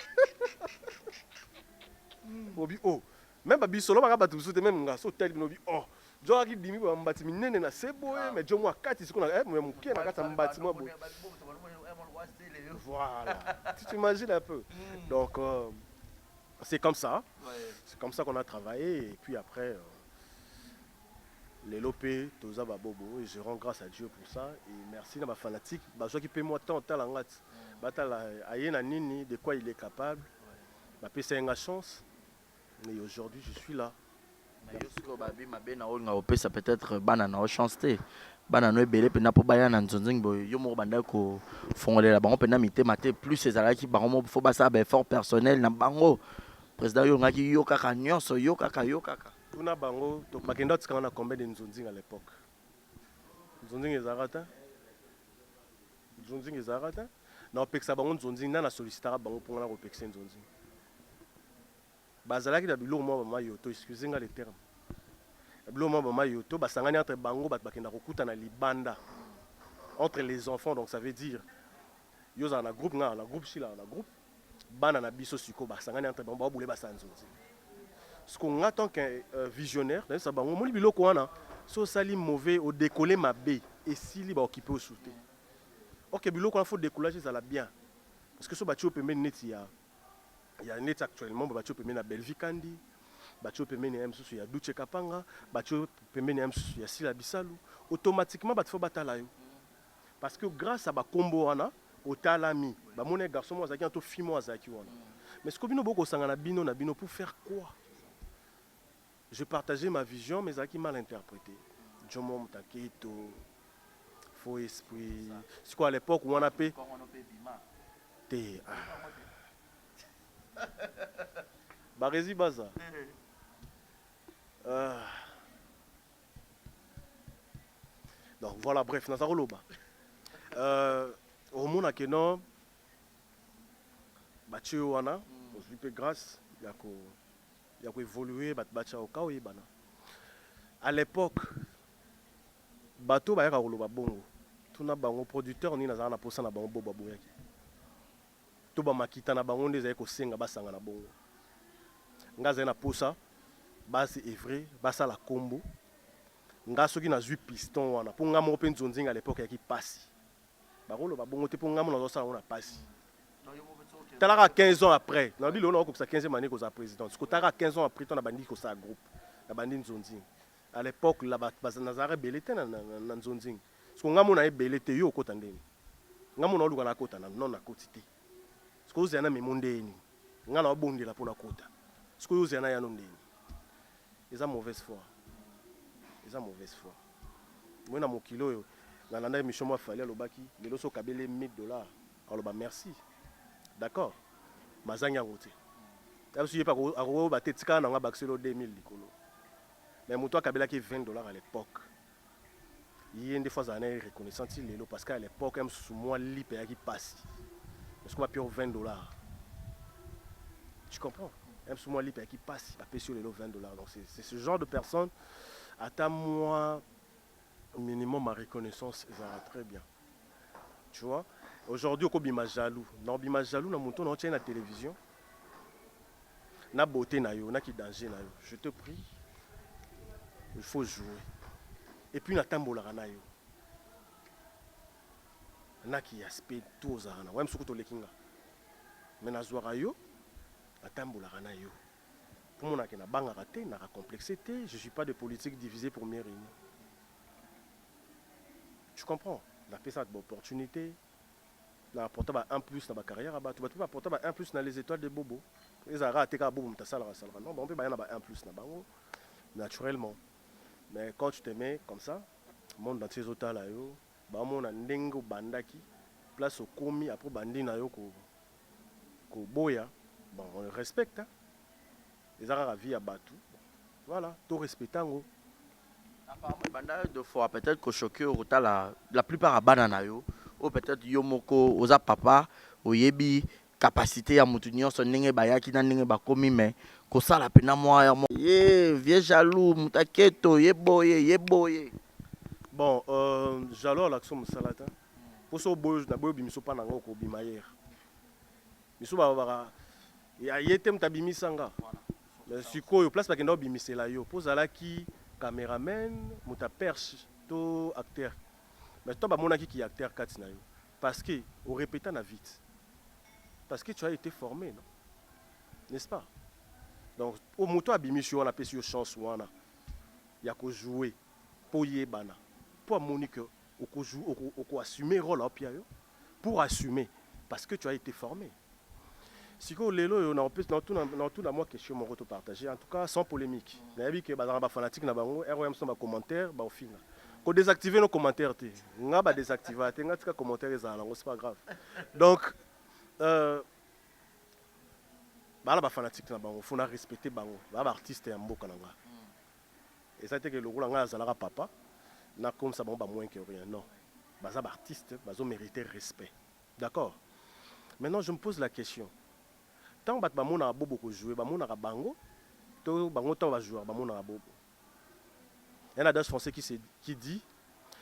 obi oh même babiso lobaka bato mosusu te, même nga so otali bino obi oh joaki dimi ba mbati minene na se boye, mais jo mwa kati siko na mais mokie na kati ya mbati mwa boye. Voilà, tu t'imagines un peu. Donc c'est comme ça, c'est comme ça qu'on a travaillé, et puis après les lopé toza babobo, et je rends grâce à Dieu pour ça, et merci à ma fanatique bazo qui paie moi tant talangati batala ayena nini de quoi il est capable, ba pesa nga chance, et aujourd'hui je suis là. Ça peut-être banana chance te banana ebele pena po baya na nzonzing boy yo mo banda ko fongolela bango pena mité maté plus ces ala qui bango faut ba ça effort personnel na bango président yo ngaki yo kaka nyonso yo kaka tuna bango to bakenda tika na combien de nzonzing à l'époque nzonzing ezarata na opeksa bango nzonzing na sollicitera bango pour na opeksa nzonzing bazalaki da biloko mwa mama yoto, excusez-moi les termes, biloko mwa mama yoto basangani entre bango bato bakenda kokuta na libanda entre les enfants, donc ça veut dire yo za na groupe nga na groupe shila na groupe bana na biso siko basangani entre bango babule basanzonzi ce qu'on a tant qu'un visionnaire dans ça bango moli biloko wana so sali mauvais au décoller ma baie et sili ba occuper au sauter. OK biloko wana faut décollager ça la bien parce que so bati opembe net il y a net actuellement bati opembe na Belvi Kandi bati opembe na MSU ya Duche Kapanga bati opembe na MSU ya Sila Bisalu automatiquement bati faut batala yo parce que grâce à ba combo wana otalami ba mon garçon moi zaki to fille moi zaki wana mais ce que bino boko sanga na bino pour faire quoi? Je partageais ma vision mais zaki mal interprété Jomo Mtaketo faux esprit c'est quoi à l'époque où on a payé té Barezi Baza donc voilà bref Nazaroloba au monde que non bâti wana aujourd'hui grâce il y a évoluer bâti au kawi bana à l'époque bateau ba yaka koloba bongo tuna bango producteur ni nazana posa na bango boba boyaki to ba makita na bango ndeza ko senga basanga na bongo ngaza na posa base est vrai basa la combo nga soki na zui piston wana pour nga mo pe nzonzinga à l'époque yaki passi barolo ba bongo te pour nga mo na zo na passi talaka 15 ans après na bilo na ko sa 15e année ko za président ce ko tara 15 ans après ton na bandi ko sa groupe na bandi nzonzinga à l'époque là basa nazare belete na nzonzinga ce ko nga mo na ebelete yo ko tandeni nga mo na luka na kota na non na kotité ce ko zana me mondeni nga na bondela pour na kota ce ko zana ya nondeni eza mauvaise foi moi na mokilo yo na landa émission moi fallait lobaki lelo so kabele $1000 aloba merci d'accord mazanga ngote tabu suye pa ko ba tetika na nga bakselo 2000 likolo mais muto kabela ki $20 à l'époque il des fois ça n'est reconnaissant lelo parce qu'à l'époque même sous moi lipe ya ki passe parce qu'on va payer $20 tu comprends même sous moi lipe ya ki passe ba payer sur lelo $20 donc c'est ce genre de personne attends moi minimum ma reconnaissance ça va très bien tu vois aujourd'hui au bima jaloux non bima jaloux na monto na tient la télévision na beauté na yo na ki danger na yo je te prie il faut jouer et puis na tambola na yo na ki aspect tout ça na même sokoto lekinga mais na zwara yo na tambola na yo pour mon akena banga raté na complexité je suis pas de politique divisée pour mieux régner tu comprends la fait ça d'opportunité na apporter un plus dans ma carrière tu vas apporter un plus dans les étoiles de Bobo les arrêter ka Bobo mtasala non on peut ba un plus na bango naturellement mais quand tu te mets comme ça monde dans ces hôtels là yo ba mona ndengo bandaki place au komi après bandi na yo ko boya bon on respecte hein? Les arabes vie à Batou voilà tout respectant apparemment banda de fois peut-être que choqué au la plupart à banana yo ou peut-être yo moko oza papa oyebi capacité ya mutu nyonso ndenge bayaki na ndenge bakomi mais kosala pena mwa ye vieux jaloux mutaketo ye boye. Bon, jaloux l'action musalata. Pour ça boy na boy bimiso pa nango ko bima hier. Miso ba ya yetem tabimisanga. Mais sikoyo place ba kendo bimisela yo. Pour zala ki caméraman muta perche to acteur. Mais toi ba monaki ki acteur kati na yo. Parce que au répétant na vite. Parce que tu as été formé, non? N'est-ce pas? Donc, au moto abimisio on a pesi yo chance wana. Ya ko jouer pour yebana. Pour Monique au assumer rôle pour assumer parce que tu as été formé. Si vous lelo on a tout la moi question mon retour partagé en tout cas sans polémique. Nabi que ba fanatique na bango ROM sont ba commentaire ba au final. Ko désactiver nos commentaires té. Nga ba désactiver té nga tika commentaire ezala c'est pas grave. Donc ba fanatique na bango faut na respecter bango. Ba artiste ya mboka nanga. Et ça été que le rôle nga azala papa. Na comme ça bon moins que rien non baza artiste bazo mériter respect d'accord. Maintenant je me pose la question tant bat bamona bobo ko jouer bamona bango to bango tant va jouer bamona bobo. Il y a un adage français qui dit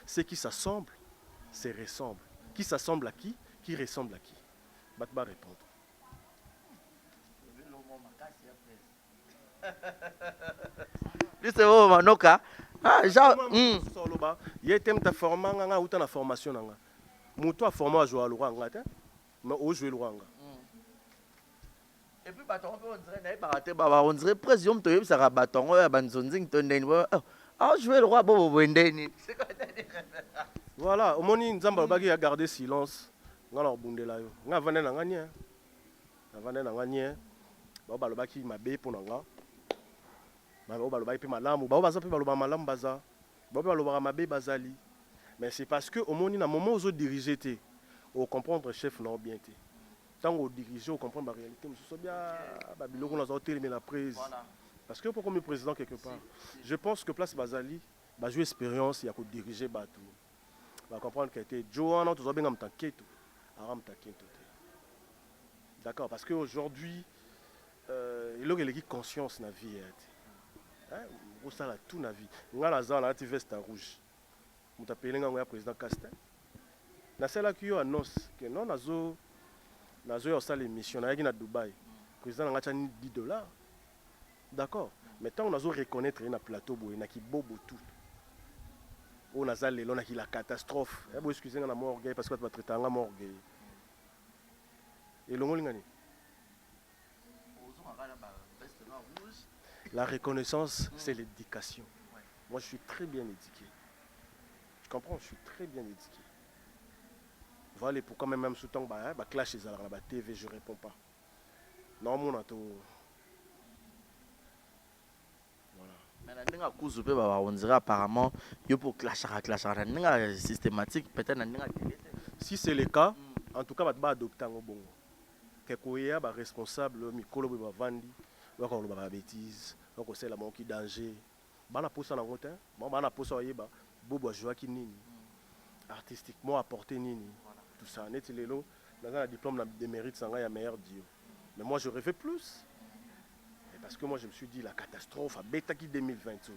ce qui s'assemble se ressemble. Qui s'assemble à qui ressemble à qui. Bat ba répondre. C'est bon manoka. Ah, genre, il y a ta formation ou ta formation nanga. Muto a formé à jouer à l'oranga te, mais au jouer l'oranga. Et puis bâton on dirait n'aille pas rater baba on dirait pression to yeb sara bâton o ya banzonzing to ndeni. Ah jouer le roi bobo ndeni. Voilà, au moni nzamba bagi a garder silence. Ngala bundela yo. Nga vane na ngania. Na vane na ngania. Ba ba lobaki mabe pour nanga. Mais c'est parce que au moment où on dirige, on comprend le chef non bien. Tant qu'on dirige, on comprend la réalité. La prise. Parce que pour comme le président quelque part, je pense que place Bazali, va jouer expérience, il y a qu'on diriger bateau. Va comprendre qu'il était Johanna, tout ça bien d'accord, parce qu'aujourd'hui, il y a une conscience dans la vie. Au ça la tout na vie nga la za na ti veste rouge mutapele nga ngoya président Castin na sala ki yo annonce que non nazo yo ça l'émission na yaki na Dubaï président nga tani $10 d'accord mais tant nazo reconnaître na plateau boy na ki bobo tout on a zalé lona ki la catastrophe bon excusez nga na mon orgueil parce que tu vas traiter nga mon orgueil et le ngolingani. La reconnaissance, c'est l'éducation. Moi, je suis très bien éduqué. Tu comprends? Je suis très bien éduqué. Voilà pourquoi même sous temps, clash les la TV, je ne réponds pas. Non, mon ato. Voilà. On dirait apparemment, il faut clash systématique, peut-être. Si c'est le cas, en tout cas, il va adopter un bon. Quelqu'un est responsable, Mikolo Bavandi, il va faire des bêtises. Donc c'est la qui danger. Bana posa na ngote, bana posa yeba, bobo joie qui nini. Artistiquement apporter nini. Tout ça net lelo, dans un diplôme de mérite sanga ya meilleur Dieu. Mais moi je rêvais plus. Et parce que moi je me suis dit la catastrophe à bêta qui 2022.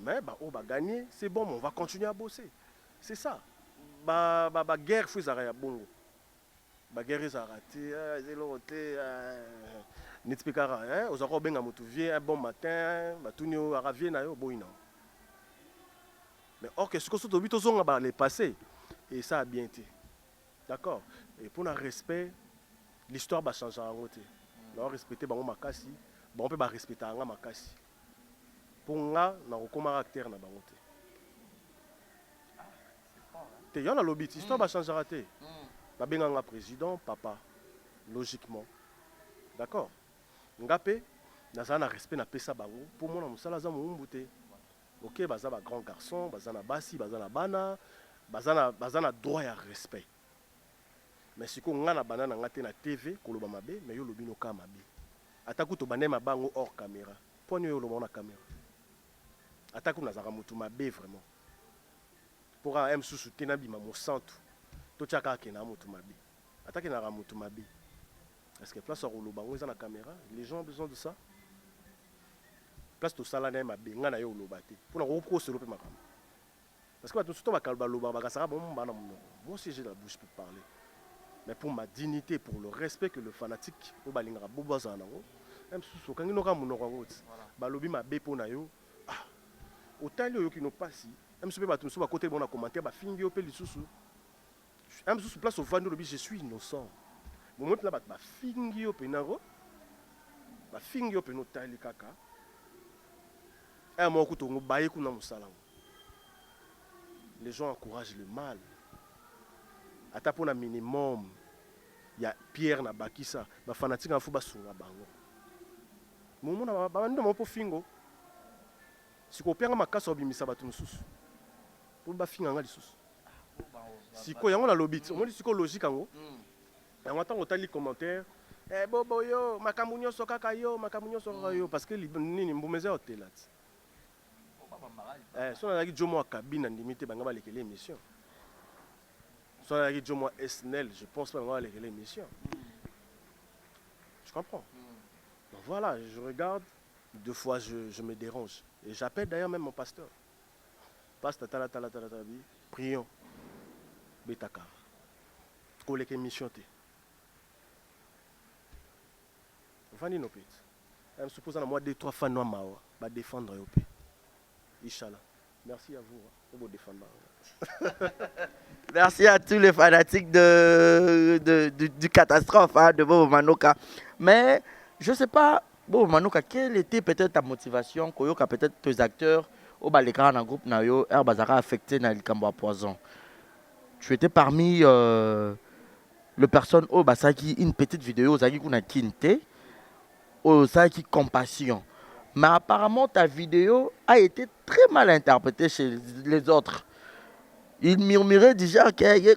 Mais on va gagner, c'est bon, on va continuer à bosser. C'est ça. Guerre faut ça bongo. Guerre ça raté, zéro raté. Nitpikara, hein, aux arabes benga moutouvier un bon matin, batunio aravie na yo boina. Mais or que ce que tout bito zonga ba les passé et ça a bien été. D'accord. Et pour un respect, l'histoire va changer en côté. On respecter bango makasi, on peut ba respecter anga makasi. Pour nga na ko caractère na bango te. Te yana lobby, l'histoire va changer raté. Ba benga nga président, papa logiquement. D'accord. Ngapé, nazana respect na pesa bango pour moi na musala za mumbute. OK, baza ba grand garçon, baza na basi, baza na bana, baza na droit ya respect. Mais si ko ngana bana na ngate na TV koloba mabe, mais yo lobino ka mabe. Ataku to banema bango hors caméra. Poni yo lobo na caméra. Ataku nazaka mutu mabe vraiment. Pour un M sous tena bima mo santu. totiaka akena motu mabe atakenaka motu mabe parce que place akoloba ngo eza na caméra les gens ont besoin de ça place tosala na ye mabe nga na ye oloba te mpona kokoselo mpe makambo parce que bato mosusu to baloba bakasaka bomba na monoko moi aussi j'ai la bouche pour parler mais pour ma dignité pour le respect que le fanatique oyo balingaka bo bazala nango mosusu okangi noka monoko yango ti balobi mabe mpo na yo otali oyoki no pasi mosusu mpe bato mosusu bakoteli bona commentaire bafingi yo mpe lisusu mosusu place ovandi olobi je suis innocent bomoi mpena bato bafingi yo mpe nango bafingi yo mpe notali kaka moko kutongo baye kuna mosala ngo les gens encouragent le mal ata mpona minimum ya pierre na bakisa bafanatique na fo basunga bango momona babandi bango mpo fingo sikopianga makasi obimisa bato mosusu mpo bafinga nga lisusu siko yango nalobi ti omoni siko logique yango yango ntango otali commentaire bobo yo makambo nyonso kaka yo makambo nyonso kaka yo parce que nini mbuma eza otela ti so nazalaki jo mwa kabine andimi te banga balekela émission so nazalaki jo mwa snl je pense pas banga balekela émission je comprends donc voilà je regarde 2 fois je me dérange et j'appelle d'ailleurs même mon pasteur pasteur tala bi prions betaka koleka émission te ofandi no pete je suppose na moi 2-3 fans noa mawa ba défendre yo pe Inch'Allah. Merci à vous pour vos défendants. Merci à tous les fanatiques du catastrophe de Bobo Manoka. Mais je ne sais pas, Bobo Manoka, quelle était peut-être ta motivation, Koyoka, peut-être tes acteurs, au Baléka, dans le groupe Nayo, Herbazara affecté dans le Cambo à poison. Tu étais parmi les personnes, au Basaki, une petite vidéo, Zaki Kuna Kinte, au Zaki Compassion. Mais apparemment, ta vidéo a été très mal interprétée chez les autres. Ils murmuraient déjà que je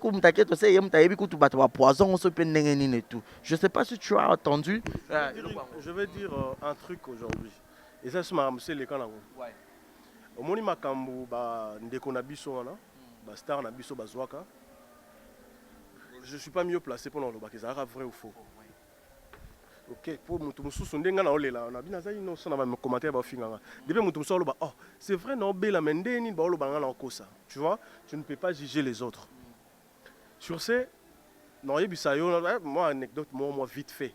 ne sais pas si tu as entendu. Je vais dire un truc aujourd'hui. Et ça, c'est le cas. Au moment où je ne suis pas mieux placé pour le bac. Vrai ou faux? Ok, pour Moutoussou, on a bien commentaire oh, c'est vrai, non, tu vois, tu ne peux pas juger les autres. Sur ce, moi, anecdote, moi, vite fait.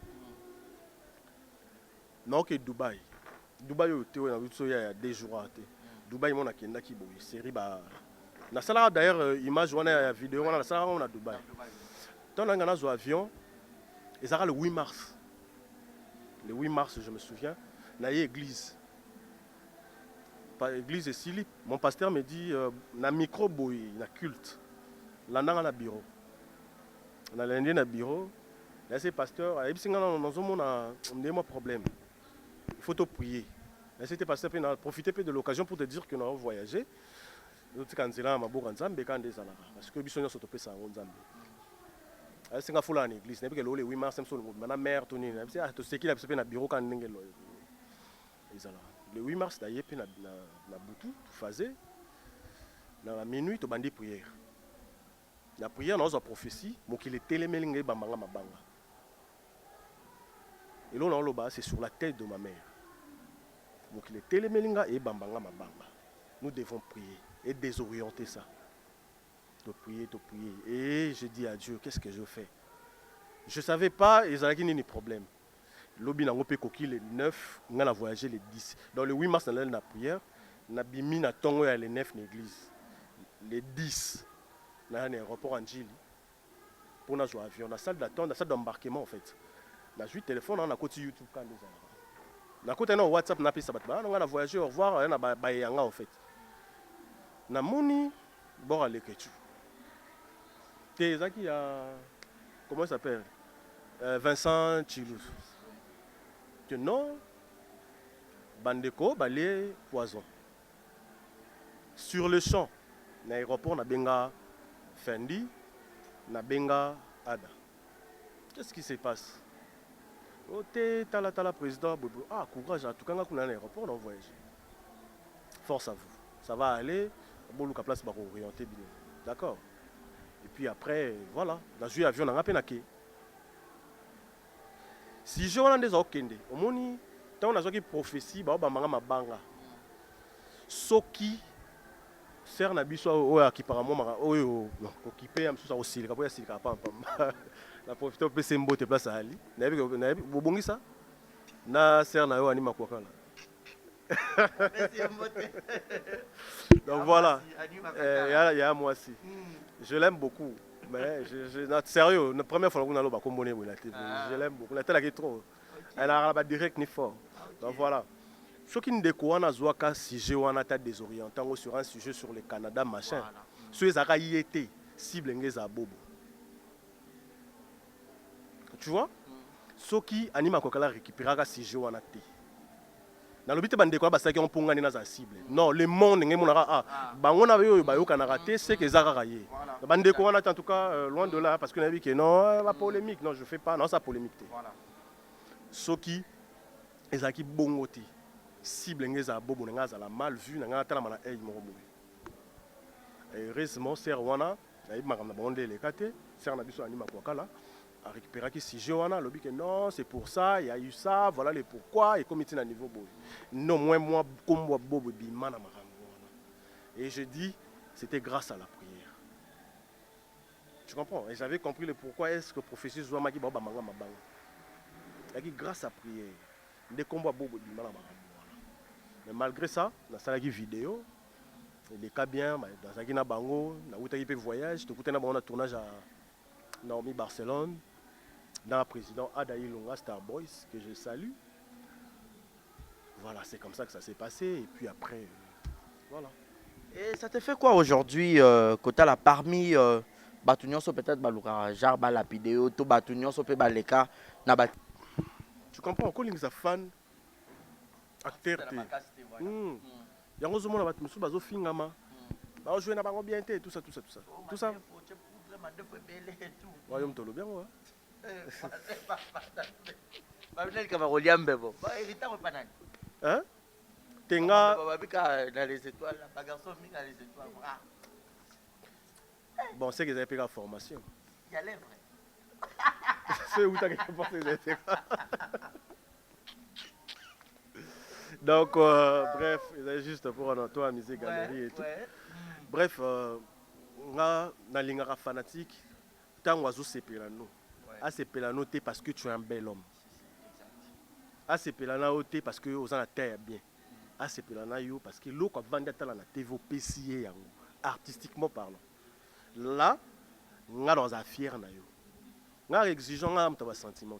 Non, ok, Dubaï, il y a 2 jours. Dubaï, mon akenda qui boui, série na sala d'ailleurs image wana vidéo wana na sala on a Dubaï. Tant on a un avion, et ça le 8 mars. Le 8 mars, je me souviens, il y a une église. Église et Silip. Mon pasteur me dit, na micro boy, na culte. Là, dans le bureau. On a l'indien dans le bureau. Là, c'est pasteur. Il a un problème. Il faut te prier. Là, c'était pasteur. Profiter de l'occasion pour te dire que nous avons voyagé. Nous avons dit que nous avons parce que nous avons fait ça. C'est une fois en église. Le 8 mars, ma mère, le 8 mars, il y a na Boutou, tout faisait. Dans la minuit, tu bandit prière. La prière, dans la prophétie, il est télémélingue bambanga mabanga. Et là, c'est sur la tête de ma mère. Donc il est télémélingue et bambanga mabanga. Nous devons prier et désorienter ça. De prier. Et je dis à Dieu, qu'est-ce que je fais? Je ne savais pas, il y a des problèmes. L'obi n'a pas coquille le 9, on a voyagé le 10. Dans le 8 mars, on a la prière, on a bimi na tongo ya le 9 l'église. Le 10, on a un aéroport en Gili. Pour nous jouer avion, la salle d'attente, la salle d'embarquement en fait. On a joué téléphone, on a côté YouTube quand déjà. On a côté WhatsApp, on a pris ça, on a voyagé, au revoir, on a bayanga en fait. On a moni, bon à l'écriture. Qui a, comment il s'appelle, Vincent Chilou. Que non, Bandeko, balé, poison. Sur le champ, l'aéroport, na benga Fendi, na benga Ada. Qu'est-ce qui se passe? Ote tala président, ah courage, en tout cas, on a un aéroport, on voyage. Force à vous. Ça va aller, bon, le place va orienter bien. D'accord? Et puis après voilà nazwi avion nanga mpe nake sujet wana nde eza okende omoni ntango nazwaki prophétie baobambanga mabanga soki ser na biso oyo akipaka mo oyo okipe ya mosusu akosilika mpo yasilika pampamba na profite opesa mbote place ali nayebi bobongisa na ser na yo anima kwakala donc voilà il y a moi aussi je l'aime beaucoup mais sérieux la première fois que nous je l'aime beaucoup la telle trop elle a pas direct ni fort donc voilà ce qui nous découvre zwaka sujet wana ta désorientant sur un sujet sur le Canada machin ceux ezaka yété cible ngeza bobo tu vois ce qui anima kokala récupérer sujet wana té na lobité bandeko basaki on pongani na za cible non le monde nge monaka bango na yo bayoka na raté c'est que ezaka raye bandeko wana en tout cas loin de là parce que na dit que non la polémique non je fais pas non ça polémique té voilà ce qui ezaki bongo té cible ngeza bobo nga za la mal vu nga tala mana ay moko bobo heureusement ser wana na yib makam na bonde le kate ser na biso anima kwakala a récupéré qui si Johanna lobby que non c'est pour ça il y a eu ça voilà les pourquoi et comité à niveau boy non moi comme moi bobo bimana makambo et je dis c'était grâce à la prière tu comprends et j'avais compris le pourquoi est-ce que professeur Zouama qui baba manga mabanga et grâce à prière des combats bobo bimana makambo mais malgré ça dans sa vidéo les cas bien dans Zagina Bango na utaki pe voyage tout na bon tournage à Naomi Barcelone dans le président Adaï Longa Star Boys que je salue. Voilà, c'est comme ça que ça s'est passé et puis après voilà. Et ça te fait quoi aujourd'hui Kota la parmi Batunion so peut-être baluka jarba la vidéo to Batunion so pe baleka na bat. Tu comprends calling sa fan acteur té. Yango zo mona batu musu bazo fingama. Ba jouer na bango bien té tout ça. Tout ça. Ouais, on te le bien ouais. Hein? Tenga. Bon, c'est qu'ils avaient pris la formation. Il y a les vrais. C'est où tu as porté les donc, bref, ils avaient juste pour un tour à musée, galerie et tout. Bref, on a un fanatique. Tant oiseau c'est pelano. Ah c'est pelano t'es parce que tu es un bel homme. Ah c'est pelano t'es parce que aux la terre bien. Ah c'est pelano yo parce que l'eau quand vendre à la TV PCA artistiquement parlant. Là, on a dans un fier na yo. On a exigeant on a un sentiment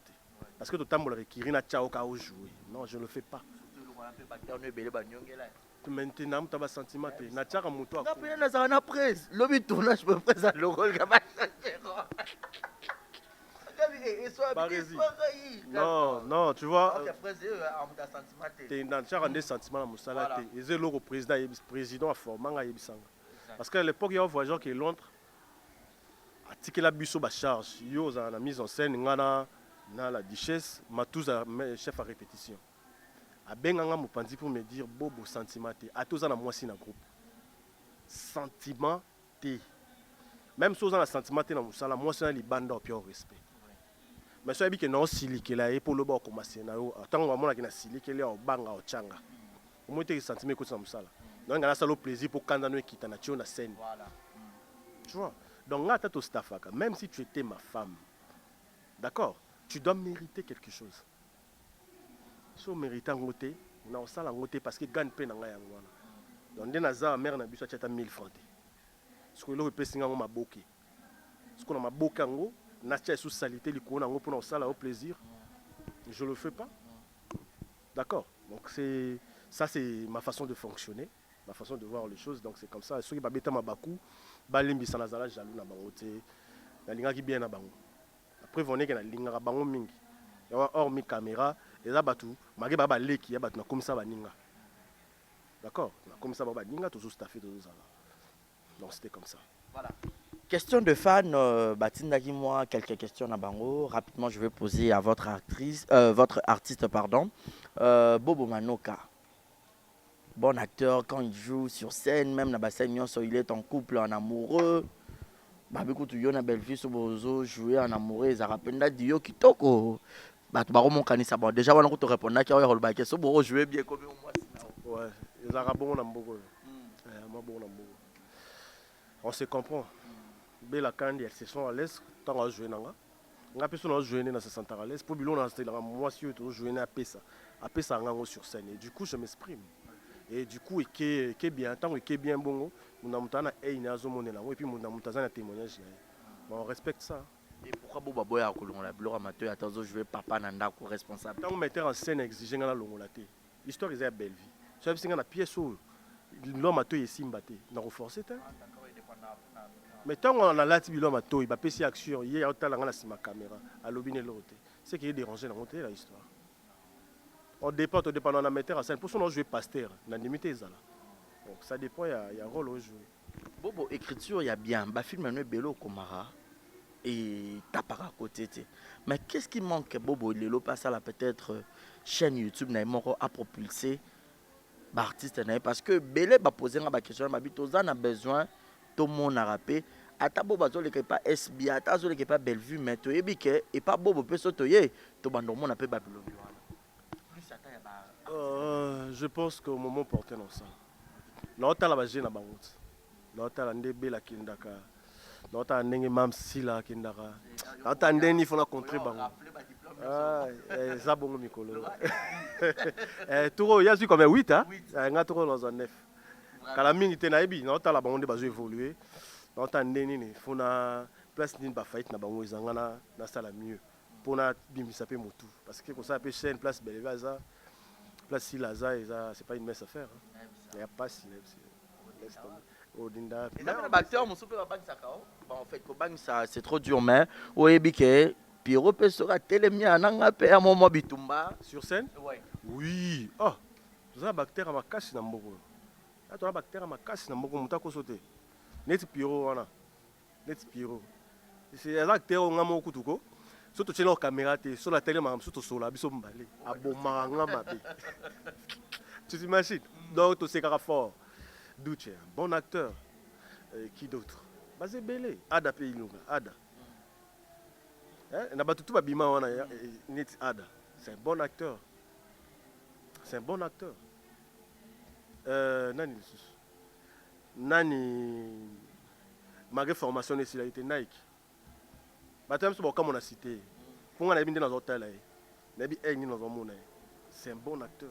parce que tout temps on le requiert na tchao ka jouer. Non, je ne le fais pas. Maintenant tu as un sentiment na tchaka moto. Na pena na za na presse. Lobby tournage me presse à l'orole ka ba. Non, tu vois. Tu as des sentiments dans le président a formé. Parce qu'à l'époque, il y a un voyageur qui est Londres. A la bus sur charge. Il y a la mise en scène, il y a la duchesse, ma chef à répétition. A Benganga Mupandi pour me dire Bobo sentiment. A tous en moi si dans groupe. Sentiment. Même si on a un sentiment dans Moussala, moi c'est un libanda au pire respect. Mais si on a un siliqué là, pour le bord commencer, tant qu'on a un siliqué là, au banga, au changa. Au moins, tu as un sentiment que ça Moussala. Donc, on a ça le plaisir pour quand on quitte la scène. Tu vois? Donc, là, tu as staff. Même si tu étais ma femme, d'accord, tu dois mériter quelque chose. Si on mérite un côté, on a un sale côté parce que gagne peine en gagne. Donc, on a un mère na biso chata 1000 francs. Ce que l'on peut signer en maboké. Ce qu'on a maboké en gros, n'a sous salité li ko na ngo pour ça là au plaisir. Je le fais pas. D'accord. Donc c'est ça c'est ma façon de fonctionner, ma façon de voir les choses. Donc c'est comme ça. Ceux qui ba beta mabaku, ba limbi sana zala jaloux na bango te. Na linga ki bien na bango. Après voné que na linga bango mingi. Ya hors mi caméra et za batu, magi ba leki ya batu na comme ça ba ninga. D'accord. Na comme ça ba ninga toujours staffé toujours ça. Donc c'était comme ça. Voilà. Question de fan, Batindaki moi quelques questions à Bango. Rapidement, je vais poser à votre artiste, pardon. Bobo Manoka. Bon acteur quand il joue sur scène, même dans la scène, il est en couple, en amoureux. babi kutu yo na belle-fille so bozo jouer en amoureux ezaka penda dio kitoko bato bakomokanisa bon déjà wana kutu répondaki oyo kolobaki so boko jouer bien comme au moins ouais ezaka bongo na mboko ma bongo na mboko on se comprend bela kandi elle se sent à l'aise tant à jouer nanga nga peso na jouer na se sentir à l'aise pour bilon na style moi si to jouer na pesa ngango sur scène et du coup je m'exprime et du coup et bien tant que bien bongo muna mutana et ina zo monela et puis muna mutazana témoignage bon on respecte ça. Et pourquoi boba boya kolongola biloko amateur atazo jouer papa na ndako responsable tant metteur en scène exigé nga na longola te l'histoire est belle vie ça veut dire na pièce où l'homme a tout esimba te na renforcer te mais tant on a lati biloko amateur il va pesi action il y a otala nga na sima caméra à lobine l'autre c'est qui est dérangé dans monter la histoire on dépend on a metteur en scène pour son jouer pasteur na limite ezala donc ça dépend il y a rôle au jouer bobo écriture il y a bien ba film no belo komara et tapara côté mais qu'est-ce qui manque bobo lelo passe là peut-être chaîne YouTube na moko a propulser ba artiste na parce que belé ba poser nga ba question ba bitoza na besoin tout monde a rappé ata bobo zo le pas SB ata zo le pas Bellevue mais to yebi ke et pas bobo pe soto ye to bando mon appel Babylone plus ata ya ba je pense qu'au moment porté dans ça non ta la ba na bango non ta la ndebe la kindaka non ta ndenge mam sila kindaka non ta ndeni fona contrer bango ça bongo mikolo turo ya suis comme 8 hein nga turo dans un 9 kala mingi te na ebi non ta la bango de bazo évoluer non ta ndeni ni fona place ni ba fight na bango ezanga na sala mieux pour na bimisa pe motu parce que comme ça peut chaîne place Bellevue place si laza c'est pas une mince affaire il y a pas si Odinda. Et là, l'acteur, mon super bang ça bon en fait, ko bang ça c'est trop dur mais oyebi ke Pierrot peut sera télémia nanga pe à moment bitumba sur scène. Ouais. Oui. Oh, ça bactère ma casse na mboko. Là toi bactère ma casse na mboko mutako sauter. Net Pierrot wana. Net Pierrot. C'est l'acteur ngamo kutuko. Surtout chez la caméra sur la télé mam surtout sur la biso mbale. Aboma ngama be. Tu t'imagines? Donc tu sais qu'à fort. Douche, bon acteur. Qui d'autre? Basé Belé. Ada Peyilunga. Ada. N'a pas tout babima wana net Ada. C'est un bon acteur. C'est un bon acteur. Nani Nani malgré formation ici, il a été Nike. Batem so comme on a cité. Pour on a bien dans hôtel là. Nabi Egni dans un monde. C'est un bon acteur.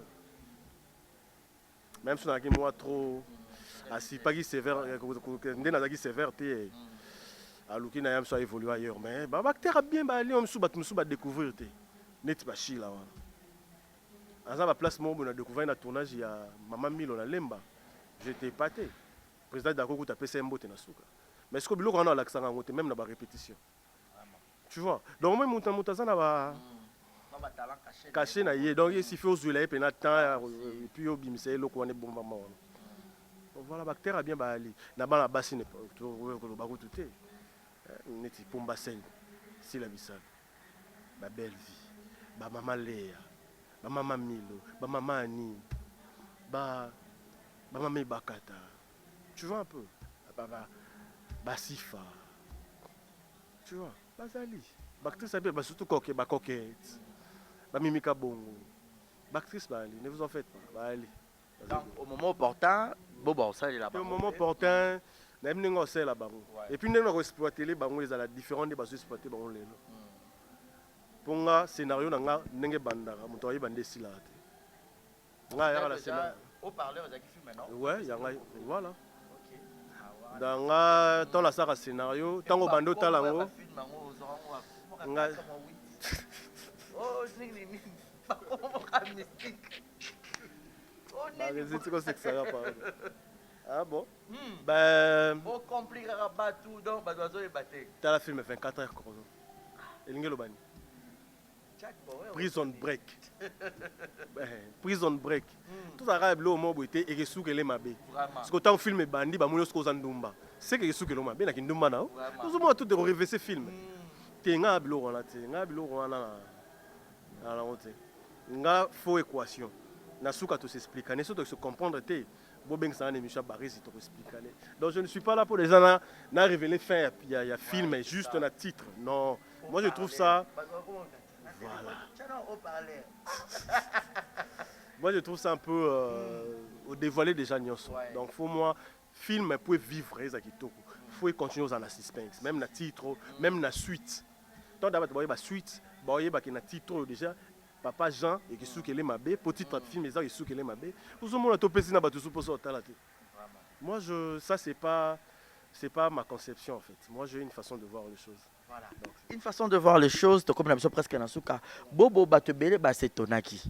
Même si on a moi trop assis pas qui sévère ndena sévère té a luki na yam so évoluer ailleurs mais ba acteur bien ba ali on sou ba découvrir té net ba chi là wana asa ba place mo na découvrir na tournage ya Mama Milo na Lemba j'étais épaté président d'Akoko tapé sembote na suka mais ce que biloko on a l'accent ngote même na ba répétition tu vois donc moi monta na ba caché na yé donc il faut jouer pe na temps et puis au bimse loko wana bomba ma wana voilà bactère a bien bali na bana basi ne ko ba ko tuté neti pomba sen si la misal ba belle vie ba Mama Léa ba Mama Milo ba Mama Ani ba Mama Bakata tu vois un peu ba Sifa tu vois bazali bactère ça bien surtout coquette ba Mimika Bongo bactrice bali ne vous en faites pas bali donc au moment opportun bobo ça il là-bas au moment opportun na mninga osela la bango et puis ndenge ko exploiter les bango les ala différents des baso exploiter bango lelo ponga scénario na nga ndenge bandaka muto ayi bande sila te nga ya la scénario au parleur za ki film non ouais ya nga voilà OK dans nga dans la sara scénario tango bando talango nga oh ni pas comme mystique. Ah bon? Ben. On compliquera pas tout, donc bah doit battre. T'as la film 24 heures chrono. Elingelo bani. Prison Break. Prison Break. Tout ça rêve là mo boité et que sous que les mabé. Parce que tant film bandi ba moyo sko zandumba. C'est que sous que lo mabé na kindumba na. Tout moi tout de rêver ce film. Tenga bilo wana te, nga bilo wana na la honte. Nga faux équation. Na suka to s'expliquer, ne so to se comprendre te. Bobeng ça émission Barisi to expliquer. Donc je ne suis pas là pour les gens n'a révélé fin il y a film mais juste un titre. Non, moi je trouve ça voilà. Moi je trouve ça un peu au dévoiler déjà Nyonso. Donc faut moi film pour vivre les akitoko. Faut continuer dans la suspense, même la titre, même la suite. Tant d'abord tu vois la suite, boyer ba na titre déjà Papa Jean et qui soukele mabé petit film les gens qui soukele mabé. Vous monde to pesi na ba tout pour ça Moi ça c'est pas ma conception en fait. Moi j'ai une façon de voir les choses. Voilà. Donc, une façon de voir les choses, comme la presque dans souka. Bobo batebele ba c'est tonaki.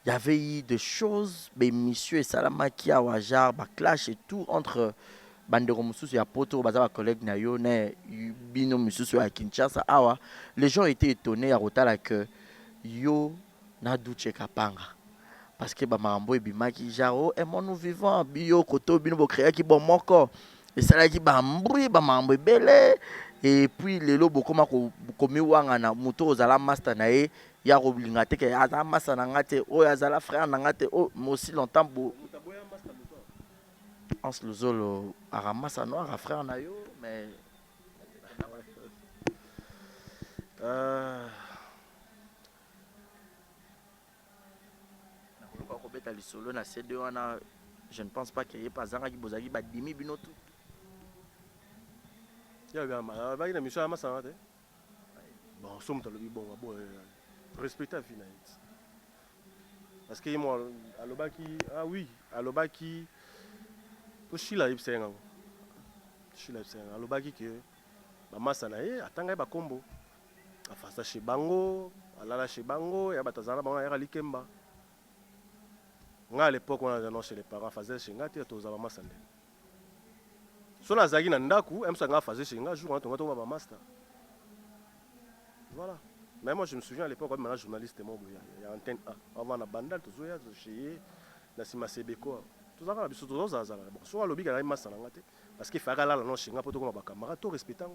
Il y avait eu des choses, mais monsieur et Salamaki à Wajar, ba clash et tout entre Bandero Mususu et Poto, Bazaba collègue Nayo, Bino Mususu à Kinshasa. Awa, les gens étaient étonnés à Rotala que yo na douche kapanga. Parce que ba mambo et bimaki jaro et mon nous vivant bio koto bino bo créer qui bon moko. Et ça là qui ba mbri ba mambo belé et puis les lobo koma ko komi wanga na moto ozala master na e ya roblinga te ke azala master na ngate o azala frère na ngate o aussi longtemps bo Hans Luzolo a ramassé un frère na yo mais je ne pense pas qu'il y ait pas Zara qui bozagi ba dimi binotu. Ya bien ma ba ina mission amasa te. Bon somme to lobi bon respecter vie na it. Parce que moi alobaki ah oui alobaki to shila ibsenga. Shila ibsenga alobaki que ba masa na ye atanga ba kombo. Afasa chez bango, alala chez bango ya batazana bango ya likemba. À l'époque, on a annoncé les parents faisaient chez Ngati et tous les master. Si on a zagi na ndaku, même ça faisait chez Ngati, jour on a un master. Voilà. Mais moi je me souviens à l'époque quand je journaliste il y a antenne A. Avant la bandal, tout ça chez Nasima Sebeko. Tout ça on a biso tout ça ça. Bon, soit lobby ga master ngate parce que fara là non chez Ngati pour ba camarade tout respectant.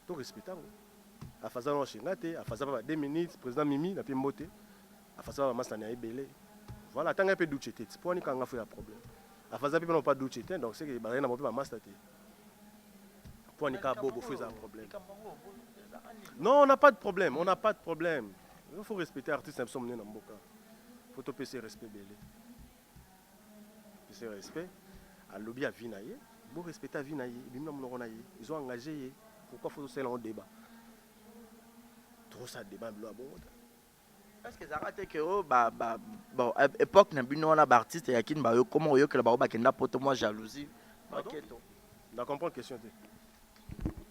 Tout respectant. A faza non chez Ngati, a faza pas 2 minutes, président Mimi na pi mbote. Afasa ba masana ebele voilà tanga pe douche tete pour ni kanga fait un problème afasa pe non pas douche tete donc c'est que ba na ba master tete pour ni ka bobo fait un problème non on n'a pas de problème il faut respecter artiste même sommes na mboka faut to PC respect belé PC respect à lobby à vinaye bon respecter à vinaye bimna monoko na ye ils ont engagé pourquoi faut se lancer en débat trop ça débat blo bon. Est-ce que ça rate que bon époque na bino na artiste ya kin ba yo comment yo que la ba kenda poto moi jalousie maketo na comprendre question te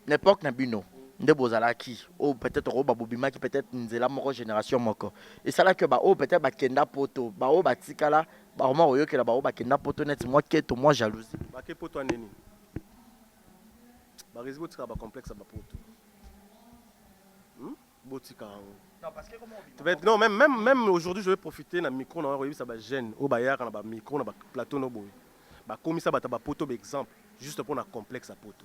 l'époque na bino nde bozala ki ou peut-être ba bobima qui peut-être nzela moko génération moko et ça là que ba o peut-être ba kenda poto ba o ba tikala ba mo yo que la ba kenda poto net moi keto moi jalousie ba ke poto neni ba risiko tika ba complexe ba poto botika. Non, parce que comment non, même aujourd'hui, je vais profiter de micro, ça va gêne, au bayar, on a micro, on a plateau, no boy. Bah comme ça, bah t'as poto exemple, juste pour un complexe à poto.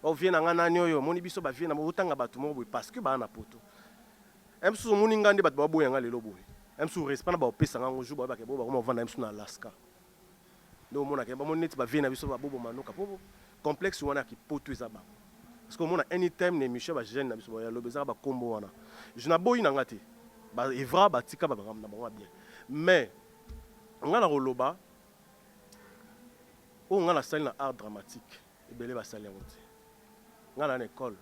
On vient en année, mon ibiso bah vient en autant à bateau, boy, parce que bah on a poto. Même si mon ingandi bah bah boy en aller lobo. Même si on reste pas bah au pesa en jour bah que boba, on va même sur Alaska. Donc mon a que bah mon net bah vient à biso bah bobo mano kapobo. Complexe ou on a qui poto ça bah. Parce que moi anytime les Michel va gêner na biso ya lobeza ba kombo wana je na boyi na ngati ba evra ba tika ba ngam na ba bien mais on a la roloba on a la salle na art dramatique et belé ba salle yango on a na école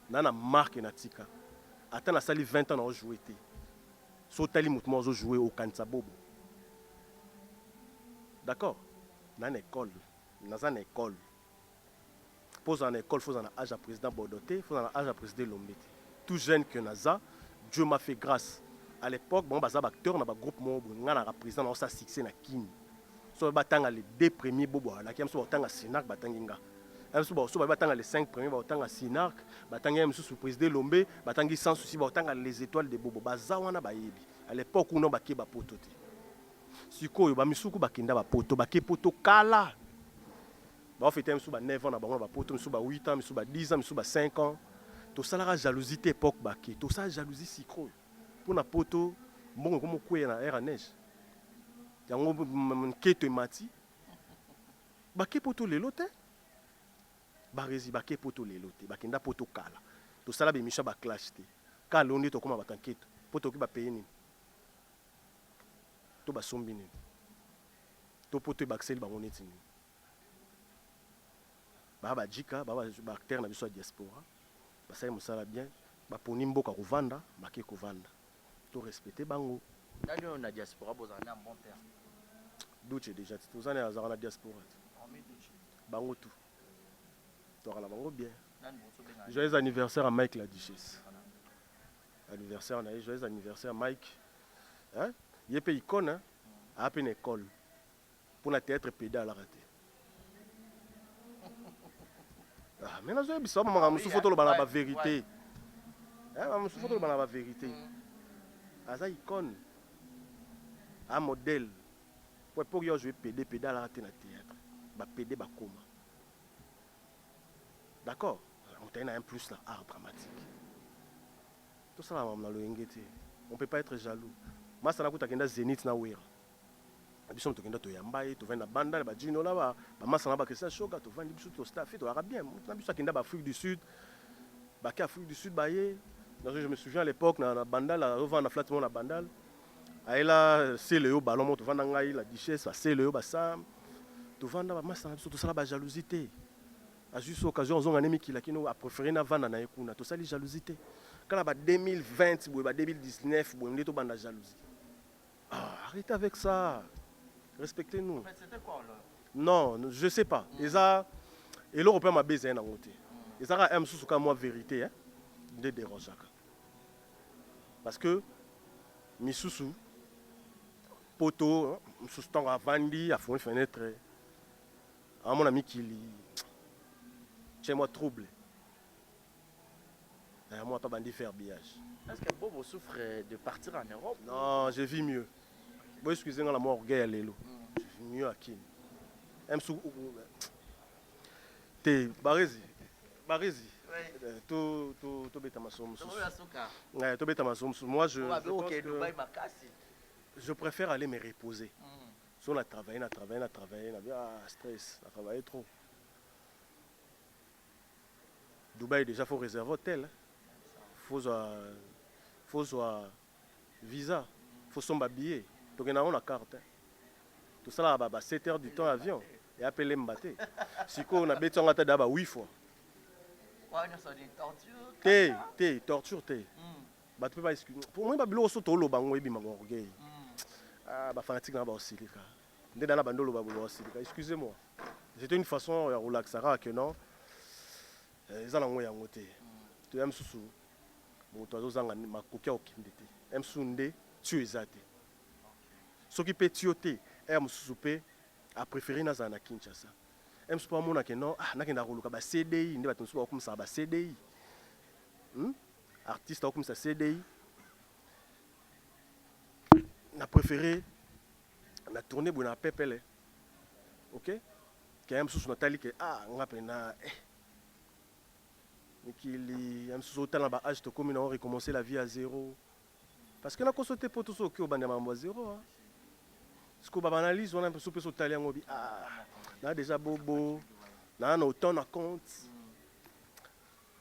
na marque na tika ata na salle 20 ans na jouer té so tali mutumo zo jouer au kanisa bobo d'accord na école na école faut en école, faut en âge à président Bordoté, faut en âge à président Lombete. Tout jeune que Naza, Dieu m'a fait grâce. À l'époque, bon, bah, acteur, on a un groupe, on a un président, on a succès na Kini. So, batanga les 2 premiers bobo, la qui aime so batanga Sinak, batanginga. Aime so batanga les 5 premiers, batanga Sinak, batanga aime so président Lombe, batangi sans souci, batanga les étoiles de bobo. Baza wana ba yebi. À l'époque, on a baké ba pototé. Siko yo ba misuku bakenda ba poto, baké poto kala. Bah, fait 9 ans, 8 ans, 10 ans, 5 ans. Tout ça, la jalousie époque, tout ça, jalousie si gros. Pour la poto, mbongo comme quoi na air à neige yango nketo emati bake poto lelo te barezi bake poto lelo te bakenda poto kala tosala bemisha baclash te kala onde tokoma bato nketo po tokoki bapaye nini to basombi nini to poto ebakiseli bango neti nini baa bajika baacteur na biso ya diaspora basali mosala bien baponi mboka kovanda bake kovanda to respecte bango nani oyo na diaspora bozala na bon terme duce déjà tozana azala na diaspora bango tout tokala bango bien joyeux anniversaire à Mike la Duchesse anniversaire na ye joyeux anniversaire Mike hein ye pe icône hein a pe une école pour na théâtre pédale raté ah mais nazo biso mama musu photo lo bana ba vérité hein musu photo lo bana ba vérité aza icône un modèle pour yo jouer pédale raté na théâtre ba pédé ba koma d'accord on a un plus là art dramatique tout ça on a le ngete on peut pas être jaloux moi ça na kuta kenda Zénith na wera biso to kenda to yambaye to venda banda ba jino là ba massa na ba Christian Shoga to vandi biso to staff to arabien na biso kenda ba Afrique du Sud ba ka Afrique du Sud ba ye je me souviens à l'époque na bandal la revend na flatement na bandal aila c'est le ballon to vanda ngai la Duchesse c'est le ba sam to vanda ba massa na biso to sala ba jalousie à juste occasion on a mis qui la kino a préféré na vanda na ekuna to sali jalousie quand ba 2020 ba 2019 bo ndeto banda jalousie arrêtez avec ça respectez-nous en fait, c'était quoi alors non je sais pas et l'européen m'a baisé na ngote ezaka aime sous ka moi vérité hein de dérange parce que misusu poto misusu tant avandi a fond fenêtre à mon ami qui chez moi trouble. Moi, pas bandit faire billage. Est-ce que Bobo souffre de partir en Europe? Non, je vis mieux. Bon, excusez-moi, la mort orgueil à l'élo. Je vis mieux à qui? T'es Barézi. Barézi. To beta masom. To beta masom. Moi, je préfère aller me reposer. Si on a travaillé, stress, on a travaillé trop. Dubaï déjà faut réserver hôtel, faut visa, faut son billet. Donc on a une carte. Tout ça là 7 heures du temps avion et appeler Mbaté. Si on a besoin on a d'aba 8 fois. Torture. Bah tu peux pas excuser. Pour moi ba bilo so to lo bango ebi mango orgueil. Ah ba fanatique na ba osilika. Ndé na bandolo ba bolo osilika. Excusez-moi. C'était une façon de relaxer que non. Eza nango yango te to yam susu moto azozanga makoki okinde te em sunde tu eza te soki pe tio te em susu pe a préféré na zana Kinshasa em susu mona ke non nakenda koluka ba CDI nde bato susu bakumisa ba CDI artiste akumisa CDI na préféré na tourner bona pepele OK ke em susu natali ke ngape na qu'il aime sauter dans le âge de commune on recommencer la vie à zéro parce que na ko sauter pour tout ça qui au bande à zéro ce qu'on analyse on a un peu sauter sauter en obi na déjà bobo na autant na compte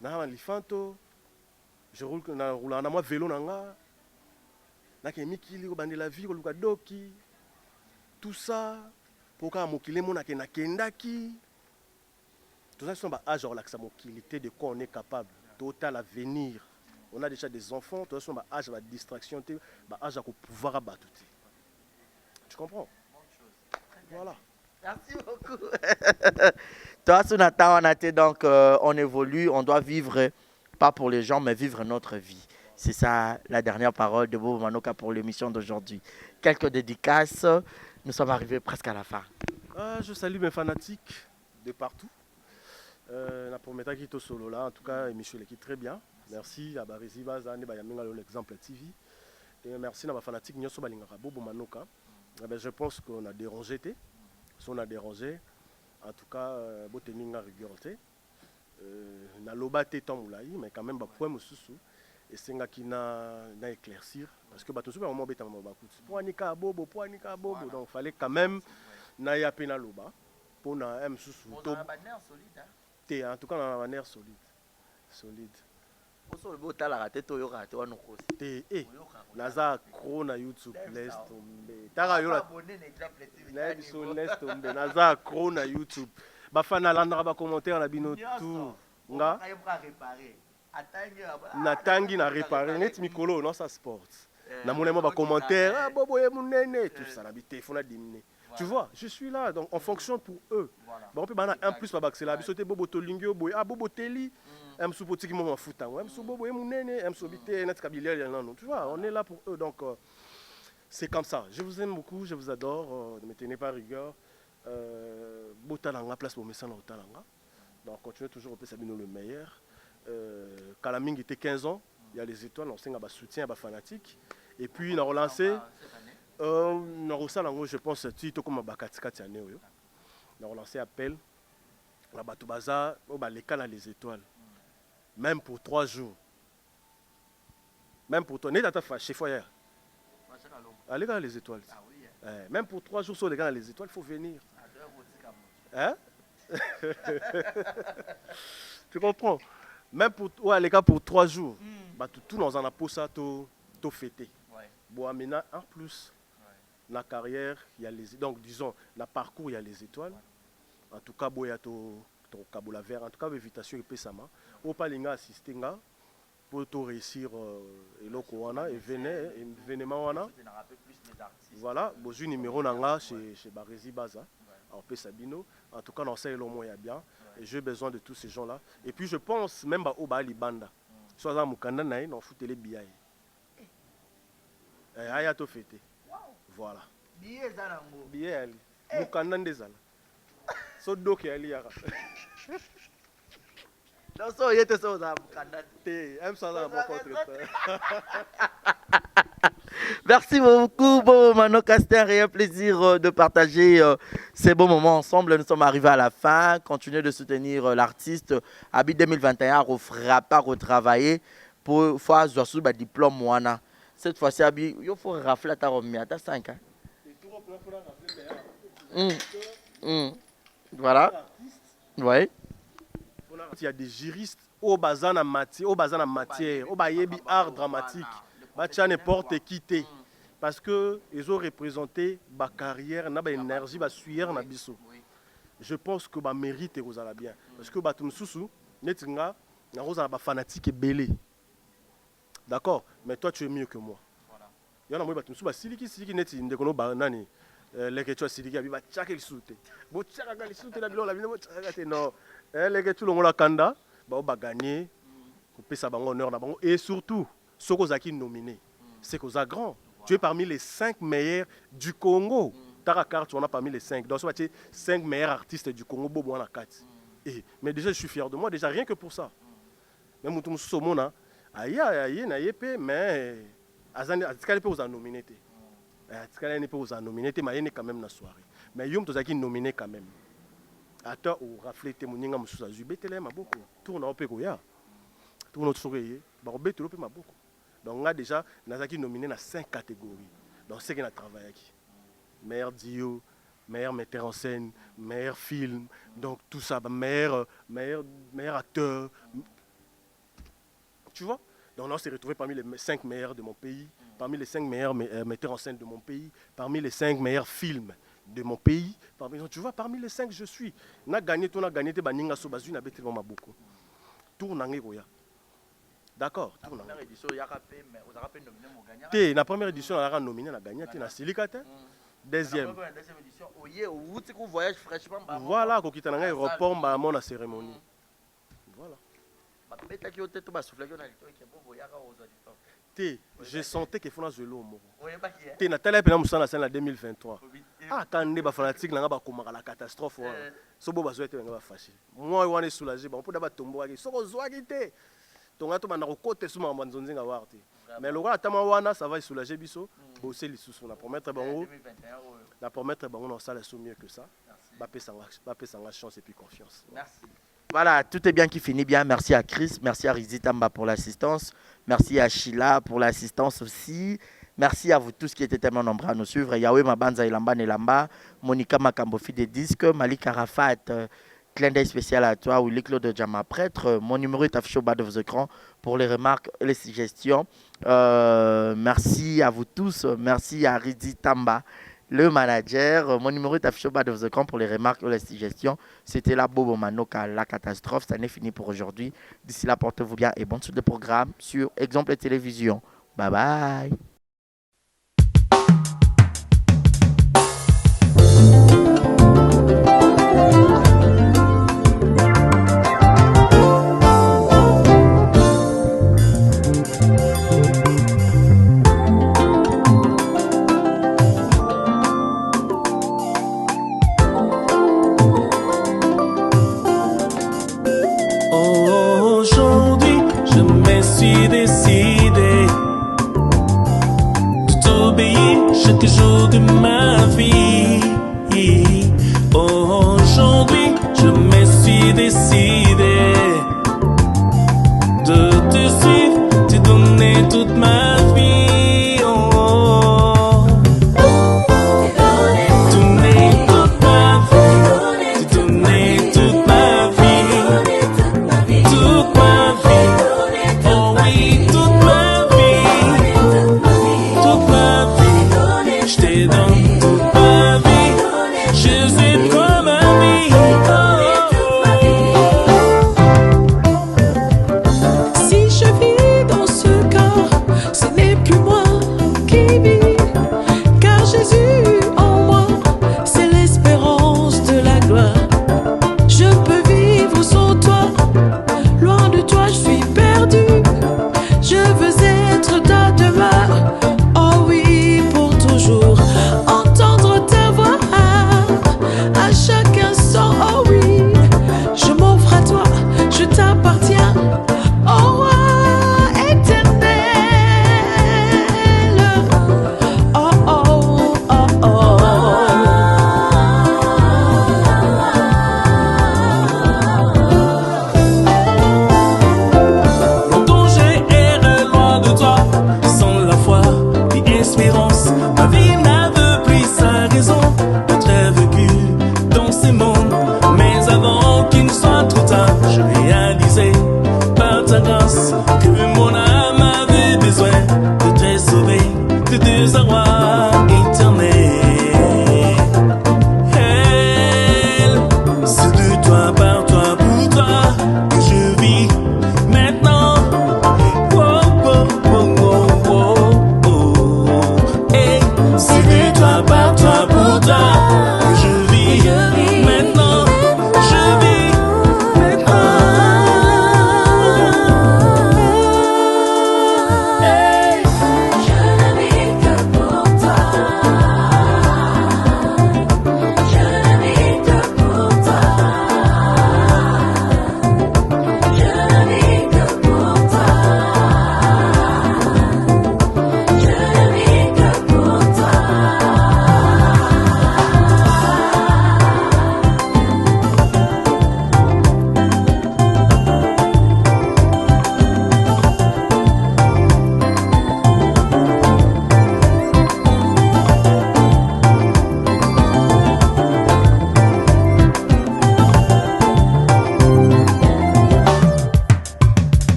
na lifanto je roule na moi vélo na nga na ke mikili ko bande la vie ko luka doki tout ça pour ka mokile mona ke na kendaki. Tout ça, c'est un âge de relaxabilité de quoi on est capable. Total avenir. On a déjà des enfants. Tout ça, c'est un âge de distraction. Un âge de pouvoir abattre. Tu comprends? Voilà. Merci beaucoup. Toi, Sonata, donc, on évolue. On doit vivre, pas pour les gens, mais vivre notre vie. C'est ça la dernière parole de Bobo Manoka pour l'émission d'aujourd'hui. Quelques dédicaces. Nous sommes arrivés presque à la fin. Je salue mes fanatiques de partout. La prometa qui est solo là, en tout cas, Michel qui très bien. Merci à Barézi Baza, l'exemple TV. Et merci à ma fanatique Nyoso Balingara Bobo Manoka. Je pense qu'on a dérangé. Si on a dérangé, en tout cas, Boteninga rigueur. Na loba té temps moulaï, mais quand même, point moussou. esengaki na éclaircir parce que bato souvent moment beta mabakuti pour anika bobo donc fallait quand même na ya pena loba pour na m susu to te en tout cas na manière solide Oso le ta la raté to yo raté wana kosi. te naza accro na YouTube laisse tomber tara yo laisse tomber naza accro na YouTube bafana landaka ba commentaire na bino tout nga natangi na réparer net mikolo non ça sport na monemo ba commentaire ah bobo ye munene tout ça na bi téléphone a diminué tu vois je suis là donc on fonctionne pour eux bon on peut bana un plus ba baxela biso te bobo to lingio boy ah bobo teli m sou potiki mo mafuta m sou bobo ye munene m sou bité net kabilel non tu vois on est là pour eux donc c'est comme ça je vous aime beaucoup je vous adore ne me tenez pas rigueur botalanga place pour messana otalanga donc continuez toujours au Sabino le meilleur Kalaming était 15 ans, il y a les étoiles, on sait qu'il soutien à fanatique. Et puis on a relancé, je pense, comme on a relancé appel, on a battu les canaux les étoiles, même pour 3 jours. Même pour toi, n'est-ce pas fâché, foyer. Allez, dans les étoiles. Même pour 3 jours sur les canaux les étoiles, il faut venir. Hein? Tu comprends? Même pour ouais, les gars pour 3 jours, bah tout dans un apôt ça tout fêté. Bon maintenant en plus la carrière il y a les donc disons la parcours il y a les étoiles. En tout cas boya to kabola vert en tout cas invitation et pesama. Au palinga assister nga pour to réussir eloko wana et événement wana. Voilà, bozu numéro nanga chez Barési Baza. En Pesabino, en tout cas dans ça il y a bien et j'ai besoin de tous ces gens là et puis je pense même au Bali Banda soit dans Mukanda naï dans foutre les billets aya to fêté voilà billets ali Mukanda ndezala so doke ali yaka non so yete so za Mukanda te aime ça dans contre. Merci beaucoup, Bobo Mano Caster, et un plaisir de partager ces beaux moments ensemble. Nous sommes arrivés à la fin. Continuez de soutenir l'artiste. Abi 2021, refrappa, retravailler pour faire un diplôme. Cette fois-ci, Abi, il faut rafler ta remise. Tu as 5 ans. Voilà. Oui. Il y a des juristes au bazan en matière, au bayebi art dramatique. Batia n'importe qui t'es. Parce que ils ont représenté ma carrière, ma énergie, ma sueur, ma biso. Je pense que ma mérite est bien. Parce que batum sousou, netinga, na rosa ba fanatique et belé. D'accord? Mais toi tu es mieux que moi. Il y en a moi batum sou ba siliki neti ndekono ba nani. Les que tu as siliki abi ba tchaka ki soute. Bo tchaka ka soute la bilo la bino tchaka te non. Les que tu longola kanda, ba gagner. Ko pesa bango honneur na bango et surtout Sokozaki nominé, c'est Koza Grand. Tu es parmi les 5 meilleurs du Congo. Tarakar, tu en as parmi les 5. Donc, tu es 5 meilleurs artistes du Congo. Bobo na 4. Mais déjà, je suis fier de moi. Déjà, rien que pour ça. Même si tu es mona, mais Azkale peut vous nominer. Azkale peut vous nominer, mais il est quand même na soirée. Mais Yom Tozaki nominé quand même. Attends, ou raflete moninga mususa zubetele maboko. Tourne au Pégoya. Tourne au Soureye. Barobetele pe maboko. Donc là déjà, Nazaki nominé dans 5 catégories. Donc c'est qu'il a travaillé qui. Meilleur duo, meilleur metteur en scène, meilleur film, donc tout ça, meilleur acteur. Tu vois? Donc là on s'est retrouvé parmi les 5 meilleurs de mon pays, parmi les 5 meilleurs metteurs en scène de mon pays, parmi les 5 meilleurs films de mon pays. Tu vois, parmi les 5 je suis. On a gagné, baninga sobazu na bete vraiment beaucoup. Tout nangé goya. D'accord. La première édition, il y a rappelé, mais vous avez rappelé nominé mon gagnant. La première édition, on a nominé la gagnante, na Silikate. Deuxième. La deuxième édition, vous voyage fraîchement. Voilà, quand tu as un aéroport, on a la cérémonie. Voilà. Je sentais qu'il faut que je l'eau. Tu as télé pour la scène en 2023. Ah, quand on est fanatique, on a la catastrophe. C'est bon, je vais fâché. Moi, je suis soulagé. On peut d'abord tomber. Donc, tu as côté sur ma zonzinga warti. Mais le roi Tamawana, ça va soulager biso. Bosser les sous, on a promettre bango. La promettre bango, on ça mieux que ça. Bapé sans chance et puis confiance. Merci. Voilà, tout est bien qui finit bien. Merci à Chris, merci à Rizzi Tamba pour l'assistance, merci à Sheila pour l'assistance aussi. Merci à vous tous qui étaient tellement nombreux à nous suivre. Yahweh Mabanza Elamba Nelamba, Monica Makambofi des disques, Malik Arafat, clin d'œil spécial à toi, Willy Claude Djama Prêtre. Mon numéro est affiché au bas de vos écrans pour les remarques et les suggestions. Merci à vous tous. Merci à Rizzi Tamba, le manager. Mon numéro est affiché au bas de vos écrans pour les remarques ou les suggestions. C'était la Bobo Manoka, la catastrophe. Ça n'est fini pour aujourd'hui. D'ici là, portez-vous bien et bonne suite de programme sur Exemple et Télévision. Bye bye. Aujourd'hui, je me suis décidé de t'obéir chaque jour de ma vie. Aujourd'hui, je me suis décidé de te suivre, te donner toute ma vie. Donner toute ma vie, te donner toute ma vie. Toute ma vie, oh oui, toute ma vie, toute ma vie, je te donne toute ma vie, je suis comme ma vie, oh.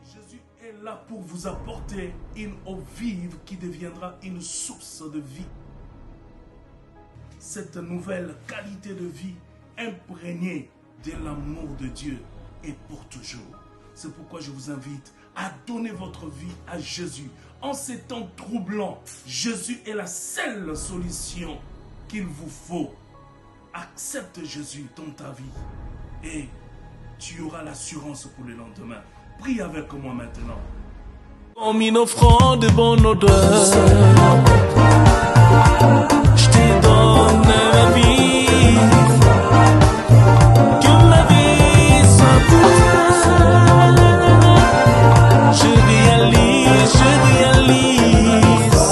Jésus est là pour vous apporter une eau vive qui deviendra une source de vie. Cette nouvelle qualité de vie imprégnée de l'amour de Dieu est pour toujours. C'est pourquoi je vous invite à donner votre vie à Jésus. En ces temps troublants, Jésus est la seule solution qu'il vous faut. Accepte Jésus dans ta vie et tu auras l'assurance pour le lendemain. Prie avec moi maintenant. Comme une offrande de bonne odeur, je te donne ma vie. Que ma vie soit pour toi. Je réalise, je réalise.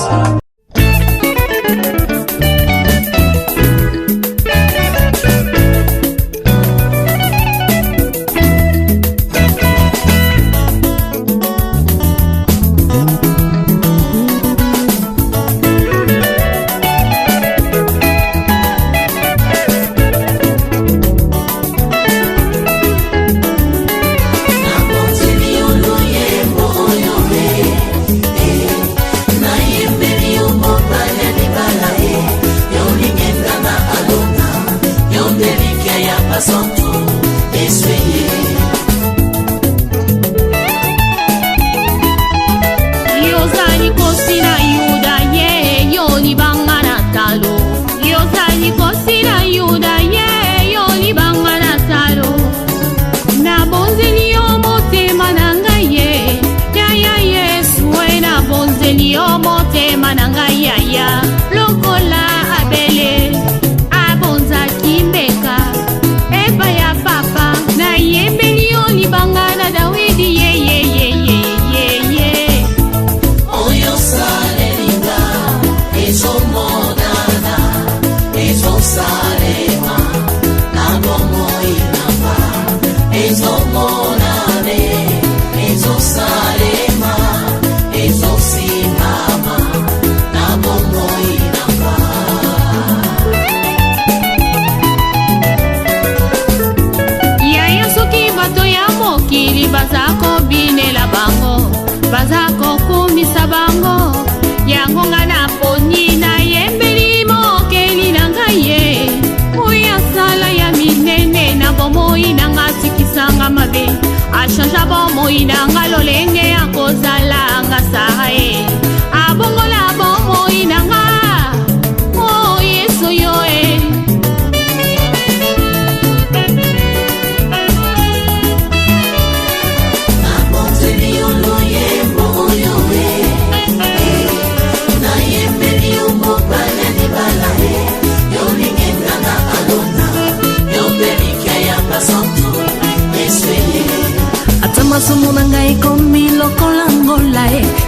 Masomo na ngai komi lokola ngola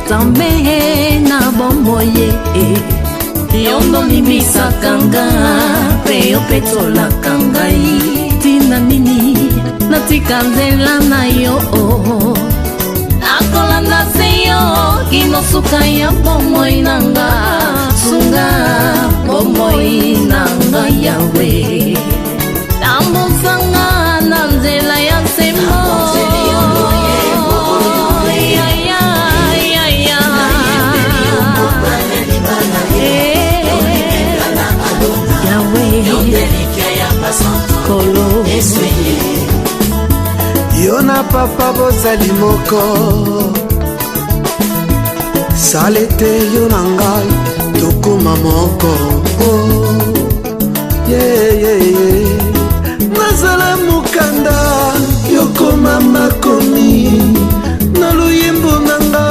Zambe na bomoye Yondo nimisaka nga Pe yo petolaka ngai Tina nini natika nzela na yo Nakolanda se yo Kinosuka ya bomoi nanga Sunga bomoi nanga yawe Tambusanga na nzela ya semo Yo na papa bozali moko Salete yo na ngai tokoma moko Nazala mukanda yokoma makomi Na luyembo nanga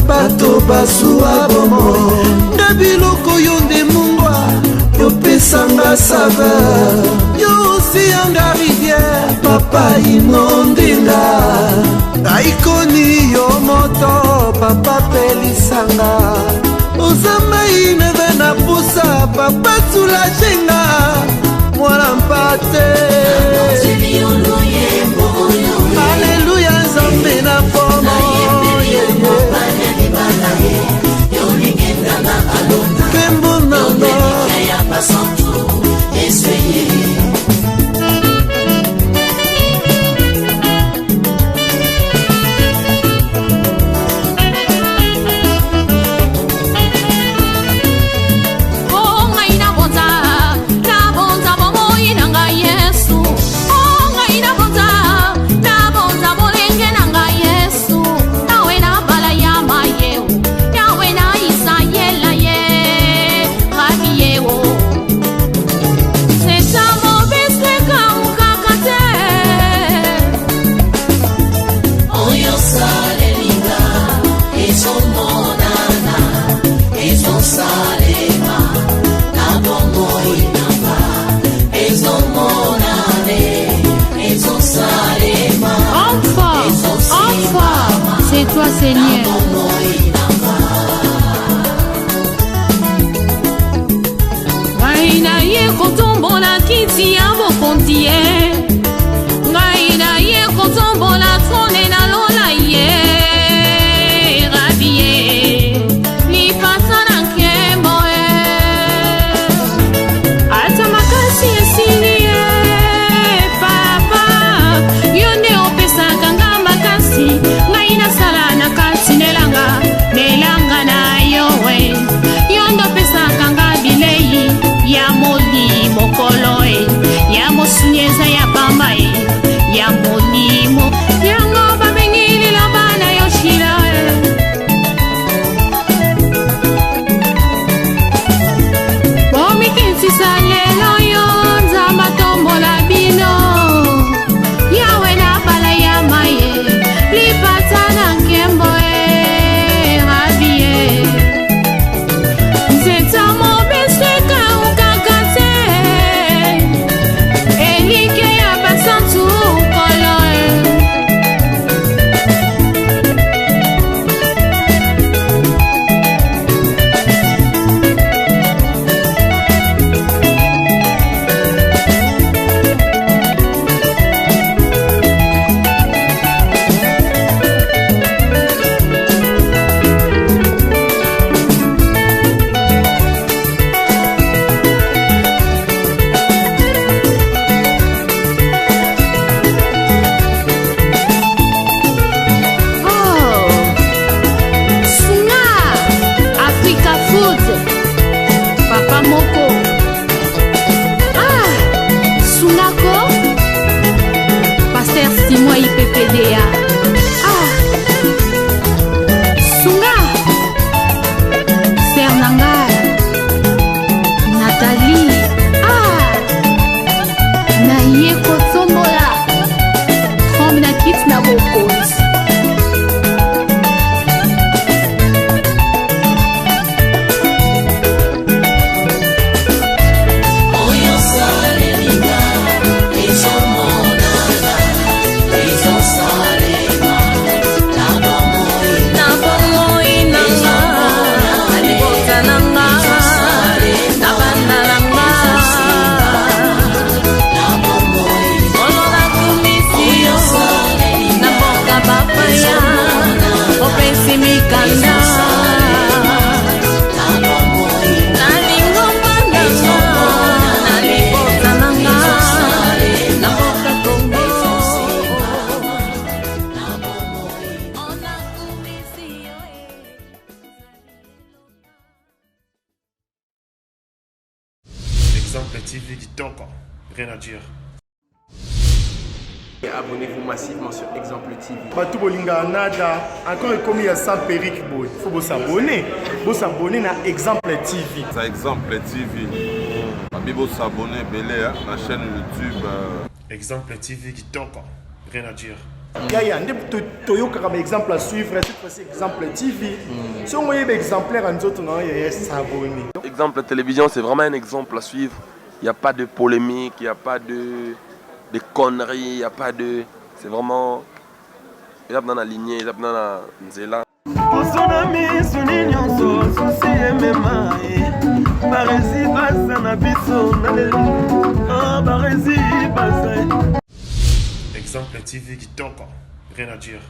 bato basuwa bomo Nga biloko yo nde mungwa yopesanga saveur Yo osi yanga rivière papa inondenga Aikoni yo moto papa pelisanga Ozama ineve na pusa papa sulajenga Mwana mpate Alléluia Nzambe na pomo Pembo nanga c'est toi, Seigneur. Ngai na ye kotombola kiti ya bokonzi ye. Ngai na ye kotombola trone na lola ye. Rabi ye, lipasa na nkembo ye. Ata makasi esili ye, papa. Yo nde opesaka nga makasi. Ngai nasala na kati nelanga na yo we. Yo nde opesaka nga bilei ya molimo kolo e. Ya mosunyeza ya pamba e. Ya molimo yango babengilila bana yo shila e. Bomikisisa lelo yo nzamba tombola bino. Yawe na bala ya maye lipata na nkembo e. Rabi e. Nzeta mobeseka ukakate. Elike ya basantu kolo e. Oh, Sunga, Africa Food, Papa Moko. Ah, Sungako, Pasteur Simon IPPDA. Ah, Sunga, Sernanga, Nathalie. Ah, Naye Kotombola, Trombe na kit na bokonzi. Exemple TV Kitoko, rien à dire. Abonnez-vous massivement sur Exemple TV. Batou bolinga nada encore commis à sans périque boy. Faut vous s'abonner à Exemple TV. Ça Exemple TV. Bibo s'abonner belé la chaîne YouTube. Exemple TV Kitoko, rien à dire. Yaya, toyoka exemple à suivre, cette fois-ci Exemple TV. Si on voyait exemplaire en autres, on va s'abonner. Exemple télévision, c'est vraiment un exemple à suivre. Il n'y a pas de polémique, il n'y a pas de conneries, il n'y a pas de... C'est vraiment... Il y a dans la lignée, il y a dans la nzela. Exemple TV Kitoko, rien à dire.